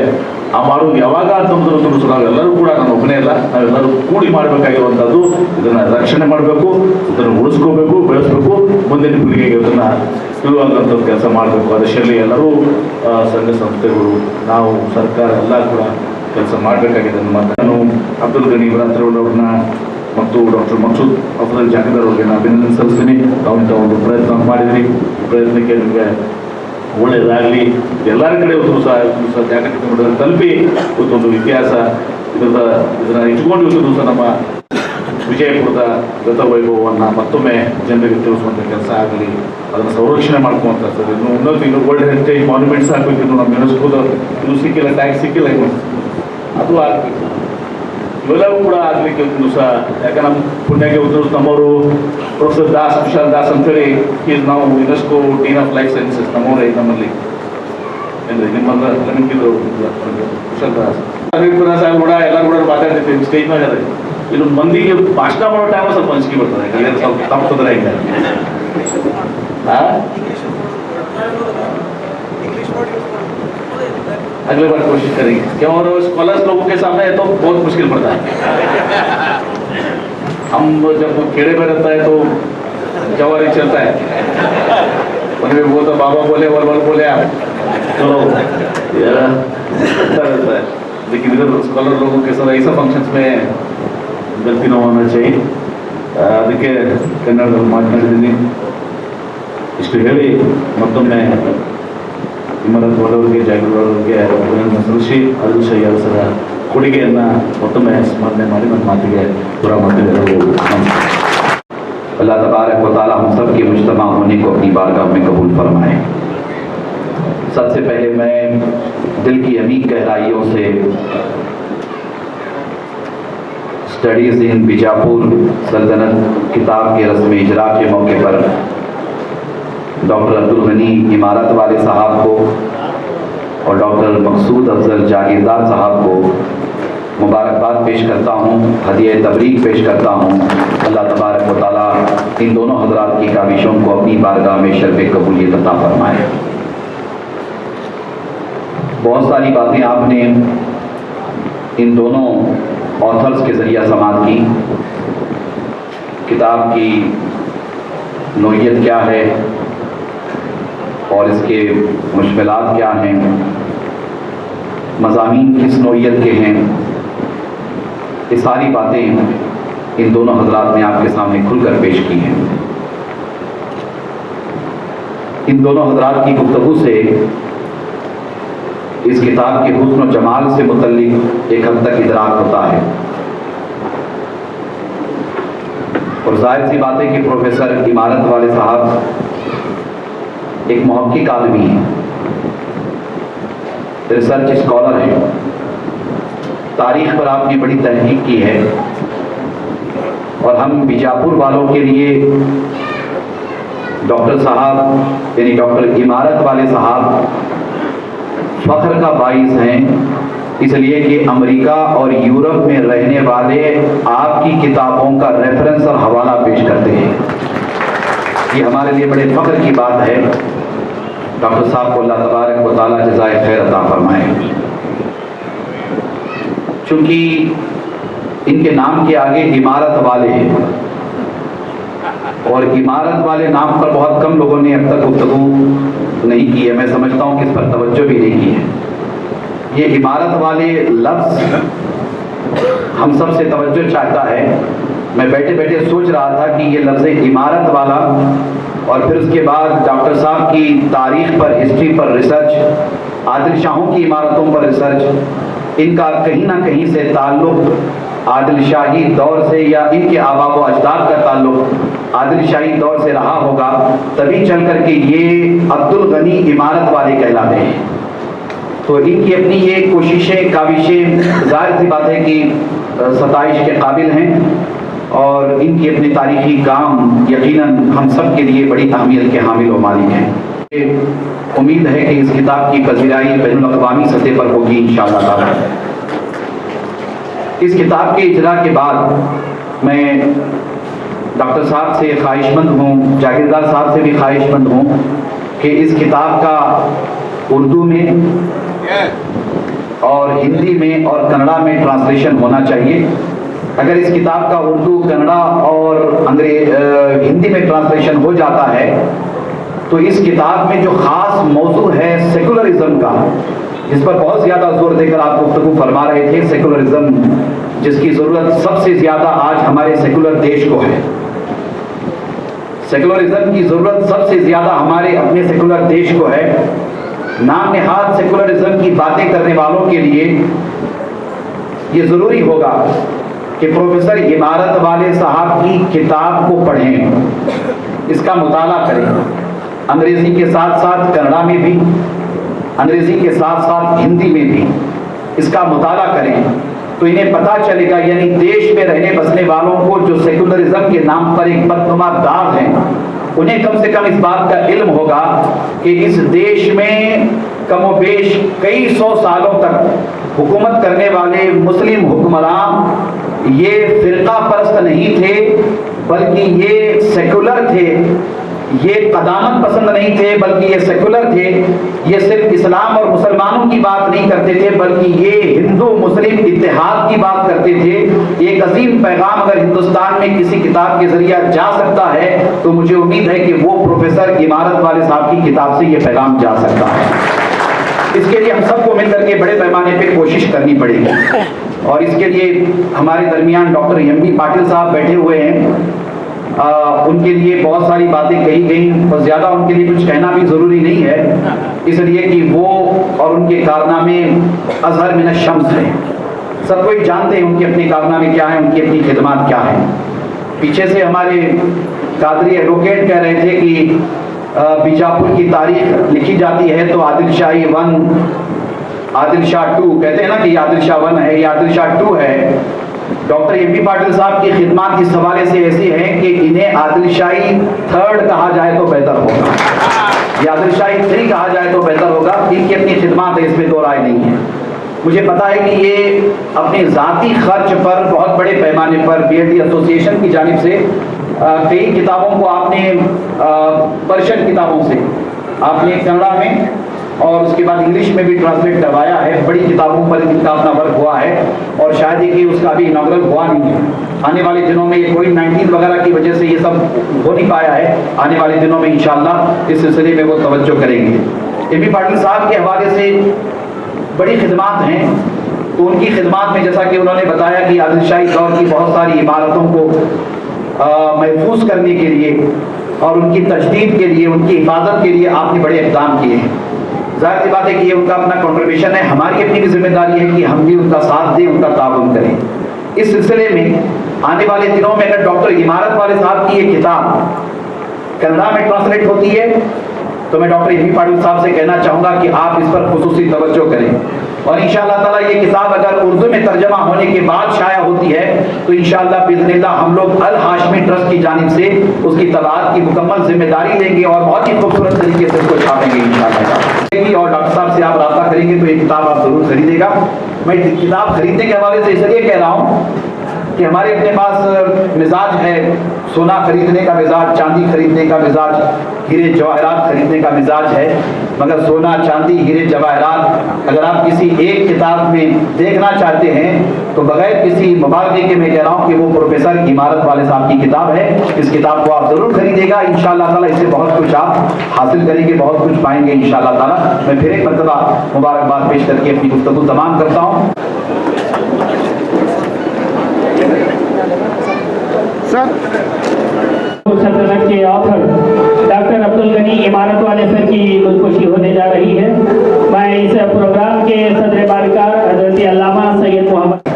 ಆ ಮಾಡುವುದು ಯಾವಾಗ ಅಂತಂದ್ರೆ ನಾವೆಲ್ಲರೂ ಕೂಡ, ನಾನು ಒಬ್ಬನೇ ಇಲ್ಲ, ನಾವೆಲ್ಲರೂ ಕೂಡಿ ಮಾಡಬೇಕಾಗಿರುವಂಥದ್ದು. ಇದನ್ನು ರಕ್ಷಣೆ ಮಾಡಬೇಕು, ಇದನ್ನು ಉಳಿಸ್ಕೋಬೇಕು, ಬೆಳೆಸಬೇಕು, ಮುಂದಿನ ಪೀಳಿಗೆಗೆ ಇದನ್ನು ಇರುವಂಥದ್ದು ಕೆಲಸ ಮಾಡಬೇಕು. ಅದರಲ್ಲಿ ಎಲ್ಲರೂ ಸಂಘ ಸಂಸ್ಥೆಗಳು, ನಾವು ಸರ್ಕಾರ ಎಲ್ಲ ಕೂಡ ಕೆಲಸ ಮಾಡಬೇಕಾಗಿದೆ. ನಾನು ಅಬ್ದುಲ್ ಗನಿ ಅವ್ರನ್ನ ಮತ್ತು ಡಾಕ್ಟರ್ ಮಕ್ಸೂದ್ ಅಫ್ಜಲ್ ಜಾಕಿದಾರ್ ಅವರಿಗೆ ನಾನು ಅಭಿನಂದನೆ ಸಲ್ಲಿಸ್ತೀನಿ. ತಾವು ಇಂಥ ಒಂದು ಪ್ರಯತ್ನ ಮಾಡಿದ್ರಿ. ಪ್ರಯತ್ನಕ್ಕೆ ನಿಮಗೆ ಒಳ್ಳೆಯದಾಗಲಿ. ಎಲ್ಲರ ಕಡೆ ಒಂದು ದಿವಸ ಜಾಗತಿಕ ತಲುಪಿ ಇವತ್ತೊಂದು ಇತಿಹಾಸ ಇದನ್ನ ಇಟ್ಕೊಂಡು ಇವತ್ತು ದಿವಸ ನಮ್ಮ ವಿಜಯಪುರದ ಗತವೈಭವವನ್ನು ಮತ್ತೊಮ್ಮೆ ಜನರಿಗೆ ತಿಳಿಸುವಂಥ ಕೆಲಸ ಆಗಲಿ, ಅದನ್ನು ಸಂರಕ್ಷಣೆ ಮಾಡ್ಕೊಂತ ಇನ್ನೂ ವರ್ಲ್ಡ್ ಹೆರಿಟೇಜ್ ಮಾನ್ಯುಮೆಂಟ್ಸ್ ಆಗಬೇಕು. ಇನ್ನು ನಮ್ಮ ಯುನೆಸ್ಕೋದ ಇದು ಸಿಕ್ಕಿಲ್ಲ, ಟ್ಯಾಕ್ಸ್ ಸಿಕ್ಕಿಲ್ಲ, ಇನ್ನು ಅದು ಆಗಬೇಕು. ಇವೆಲ್ಲವೂ ಕೂಡ ಆಗಲಿಕ್ಕೆ ಒಂದು ದಿವಸ. ಯಾಕೆ ನಮ್ಮ ಪುಣ್ಯಕ್ಕೆ ಒಂದು ದಿವಸ ನಮ್ಮವರು ಪ್ರೊಫೆಸರ್ ವಿಶಾಲ್ ದಾಸ್ ಅಂತೇಳಿ ಈಸ್ ನಾವು UNESCO dean of life sciences ನಮ್ಮವರೇ ನಮ್ಮಲ್ಲಿ ಏನ್ರಿ ನಿಮ್ಮಲ್ಲ ನಮಗಿದ್ರು ವಿಶಾಲ್ ದಾಸ್ ಸಾಹೇಬ್ ಕೂಡ ಎಲ್ಲರೂ ಕೂಡ ಮಾತಾಡ್ತಿರ್ತೀವಿ ಸ್ಟೇಜ್ ಮೇಲೆ. ಅದೇ ಇಲ್ಲೊಂದು ಮಂದಿಗೆ ಭಾಷಣ ಮಾಡೋ ಟೈಮ್ ಸ್ವಲ್ಪ ಅಂಜಿಕೆ ಬರ್ತದೆ. ಯಾಕಂದ್ರೆ ಸ್ವಲ್ಪ ತಪ್ಪುತ್ತದೆ ಇಲ್ಲ अगले बार कोशिश करेंगे क्यों और स्कॉलर्स लोगों के सामने तो बहुत मुश्किल पड़ता है. हम जब खेड़े में रहता है तो जवारी चलता है. उनमें वो तो बाबा बोले वल बोले आप चलो रहता है. लेकिन इधर स्कॉलर लोगों के साथ ऐसा फंक्शंस में गलती ना होना चाहिए. ಅದಕ್ಕೆ ಕನ್ನಡದಲ್ಲಿ ಮಾತನಾಡಿದ್ದೀನಿ. ಇಷ್ಟು ಹೇಳಿ ಮತ್ತೊಮ್ಮೆ ಇಮರತ್ ಅವರಿಗೆ, ಜಾಗೃತವರಿಗೆ ಅಭಿನಂದನೆ ಸಲ್ಲಿಸಿ ಅರುಷ್ ಸರ ಕೊಡುಗೆಯನ್ನು ಮತ್ತೊಮ್ಮೆ ಸ್ಮರಣೆ ಮಾಡಿ ನನ್ನ ಮಾತಿಗೆ ಪೂರ ಮಾಡ್ತಿದ್ದಾರೆ. अल्लाह तबारक व तआला हम सब के मुज्तमा होने को अपनी बारगाह में कबूल फरमाए. सबसे पहले मैं दिल की अमीर गहराइयों से स्टडीज इन बीजापुर सल्तनत किताब के रस्म इजरा के मौके पर डॉक्टर अब्दुल गनी इमारत वाले साहब को और डॉक्टर मकसूद अफजल जागीरदार साहब को मुबारकबाद पेश करता हूँ, हदिया तबरीक पेश करता हूँ। अल्लाह तबारक व तआला इन दोनों हजरात की काविशों को अपनी बारगाह में शर्फ़ कबूलियत अता फरमाए। बहुत सारी बातें आपने इन दोनों ऑथर्स के ज़रिए समाअत की। किताब की नोयत क्या है और इसके मुश्किलात क्या हैं, मज़ामीन किस नोयत के हैं, ये सारी बातें इन दोनों हजरात ने आपके सामने खुलकर पेश की हैं। इन दोनों हजरात की गुफ्तगू से इस किताब के हुस्न और जमाल से मुतल्लिक एक हद तक इदराक होता है। और जाहिर सी बात है कि प्रोफेसर इमारत वाले साहब एक मुहक्किक आदमी हैं, रिसर्च स्कॉलर हैं, तारीख पर आपने बड़ी तहकीक की है। और हम बीजापुर वालों के लिए डॉक्टर साहब यानी डॉक्टर इमारत वाले साहब फख्र का बाइस हैं, इसलिए कि अमेरिका और यूरोप में रहने वाले आपकी किताबों का रेफरेंस और हवाला पेश करते हैं। ये हमारे लिए बड़े फख्र की बात है। डॉक्टर साहब को अल्लाह तबारक व तआला जज़ाए खैर अता फरमाए। चूँकि इनके नाम के आगे इमारत वाले हैं और इमारत वाले नाम पर बहुत कम लोगों ने अब तक गुफ्तगू नहीं की है, मैं समझता हूँ कि इस पर तवज्जो भी नहीं की है। ये इमारत वाले लफ्ज़ हम सब से तवज्जो चाहता है। मैं बैठे बैठे सोच रहा था कि ये लफ्ज़ इमारत वाला और फिर उसके बाद डॉक्टर साहब की तारीख़ पर, हिस्ट्री पर रिसर्च, आदिल शाहों की इमारतों पर रिसर्च, इनका कहीं ना कहीं से ताल्लुक़ आदिल शाही दौर से या इनके आबा व अजदाद का ताल्लुक़ आदिल शाही दौर से रहा होगा, तभी चल कर के ये अब्दुल गनी इमारत वाले कहलाते हैं। तो इनकी अपनी ये कोशिशें, काविशें ज़ाहिर सी बात है कि सताइश के काबिल हैं और इनकी अपनी तारीखी काम यकीनन हम सब के लिए बड़ी अहमियत के हामिल व मालिक हैं। उम्मीद है कि इस किताब की पज़ीराई बैनुल अक़वामी सतह पर होगी इंशाअल्लाह ताला। इस किताब के इजरा के बाद मैं डॉक्टर साहब से ख्वाहिशमंद हूँ, जागीरदार साहब से भी ख्वाहिशमंद हूँ कि इस किताब का उर्दू में और हिंदी में और कन्नड़ा में ट्रांसलेशन होना चाहिए। अगर इस किताब का उर्दू, कन्नड़ा और हिंदी में ट्रांसलेशन हो जाता है तो इस किताब में जो ख़ास मौजू है सेकुलरिज्म का, जिस पर बहुत ज़्यादा जोर देकर आप गुफ्तगू फरमा रहे थे, सेकुलरिज्म जिसकी ज़रूरत सबसे ज़्यादा आज हमारे सेकुलर देश को है, सेकुलरिज्म की ज़रूरत सबसे ज़्यादा हमारे अपने सेकुलर देश को है। नाम निहाद सेकुलरिज्म की बातें करने वालों के लिए ये ज़रूरी होगा कि प्रोफेसर इमारत वाले साहब की किताब को पढ़ें, इसका मुताला करें, अंग्रेज़ी के साथ साथ कन्नड़ा में भी, अंग्रेज़ी के साथ साथ हिंदी में भी इसका मुताला करें तो इन्हें पता चलेगा, यानी देश में रहने बसने वालों को जो सेकुलरिज्म के नाम पर एक बदनुमा दाग है, उन्हें कम से कम इस बात का इल्म होगा कि इस देश में कमोबेश कई सौ सालों तक हुकूमत करने वाले मुस्लिम हुक्मरान ये फ़िरका परस्त नहीं थे, बल्कि ये सेकुलर थे। ये कदामत पसंद नहीं थे, बल्कि ये सेकुलर थे। ये सिर्फ इस्लाम और मुसलमानों की बात नहीं करते थे, बल्कि ये हिंदू मुस्लिम इत्तेहाद की बात करते थे। एक अजीम पैगाम अगर हिंदुस्तान में किसी किताब के जरिए जा सकता है तो मुझे उम्मीद है कि वो प्रोफेसर इमारत वाले साहब की किताब से ये पैगाम जा सकता है। इसके लिए हम सबको मिलकर के बड़े पैमाने पे कोशिश करनी पड़ेगी और इसके लिए हमारे दरमियान डॉक्टर एम.बी. पाटिल साहब बैठे हुए हैं। उनके लिए बहुत सारी बातें कही गई और ज़्यादा उनके लिए कुछ कहना भी ज़रूरी नहीं है, इसलिए कि वो और उनके कारनामे अज़हर मिन अश-शम्स हैं। सब कोई जानते हैं उनके अपने कारनामे क्या हैं, उनकी अपनी खिदमत क्या हैं। पीछे से हमारे कादरी एडवोकेट कह रहे थे कि बीजापुर की तारीख लिखी जाती है तो आदिल शाही 1, आदिल शाह 2 कहते हैं ना कि आदिल शाह 1 है, ये आदिल शाह 2 है। Doctor MB. पाटिल साहब की खिदमत इस हवाले से ऐसी है कि इन्हें आदिल शाही 3rd कहा जाए तो बेहतर होगा। या आदिल शाही 3 कहा जाए तो बेहतर होगा। इनकी अपनी खिदमत है, इसमें दो राय नहीं है। मुझे पता है कि ये अपने ज़ाती खर्च पर बहुत बड़े पैमाने पर BLD एसोसिएशन की जानिब से कई किताबों को आपने पर्शियन किताबों से आपने कन्नड़ा में और उसके बाद इंग्लिश में भी ट्रांसलेट करवाया है। बड़ी किताबों पर इनका अपना वर्क हुआ है और शायद ही कि उसका अभी इनॉग्रल हुआ नहीं है। आने वाले दिनों में ये कोविड-19 वगैरह की वजह से ये सब हो नहीं पाया है। आने वाले दिनों में इंशाअल्लाह इस सिलसिले में वो तवज्जो करेंगे। MP पाटिल साहब के हवाले से बड़ी खिदमात हैं, तो उनकी खिदमात में जैसा कि उन्होंने बताया कि आदिल शाही दौर की बहुत सारी इमारतों को महफूज करने के लिए और उनकी तजदीद के लिए, उनकी हिफाजत के लिए आपने बड़े इक़दाम किए हैं। ज़ाहिर सी बात है कि ये उनका अपना कंट्रीब्यूशन है। हमारी अपनी भी जिम्मेदारी है कि हम भी उनका साथ दें, उनका ताउन करें। इस सिलसिले में आने वाले दिनों में अगर डॉक्टर इमारत वाले साहब की ये किताब कन्नड़ा में ट्रांसलेट होती है तो मैं डॉक्टर MP पाटिल साहब से कहना चाहूँगा कि आप इस पर खुसूसी तवज्जो करें और इंशाअल्लाह ताला ये किताब अगर उर्दू में तर्जमा होने के बाद शाया होती है तो इंशाअल्लाह बिइज़्निल्लाह हम लोग अल हाशमी ट्रस्ट की जानिब से उसकी तबाअत की मुकम्मल जिम्मेदारी लेंगे और बहुत ही खूबसूरत तरीके से उसको छापेंगे इंशाअल्लाह। और डॉक्टर साहब से आप रब्ता करेंगे तो ये किताब आप जरूर खरीदेगा। मैं किताब खरीदने के हवाले से इसलिए कह रहा हूँ कि हमारे अपने पास मिजाज है सोना खरीदने का मिजाज, चांदी खरीदने का मिजाज, हीरे जवाहरात खरीदने का मिजाज है, मगर सोना, चांदी, हीरे जवाहरात अगर आप किसी एक किताब में देखना चाहते हैं तो बगैर किसी मुबालगे के मैं कह रहा हूँ कि वो प्रोफेसर इमारत वाले साहब की किताब है। इस किताब को आप जरूर खरीदेगा इंशाअल्लाह ताला। इससे बहुत कुछ आप हासिल करेंगे, बहुत कुछ पाएंगे इंशाअल्लाह ताला। मैं फिर एक मरतबा मुबारकबाद पेश करके अपनी गुफ्तगू तमाम करता हूँ। सल्तनत के ऑथर डॉक्टर अब्दुल गनी इमारत वाले सर की खुदकुशी होने जा रही है। मैं इस प्रोग्राम के सदर बारकार हज़रत अल्लामा सैयद मोहम्मद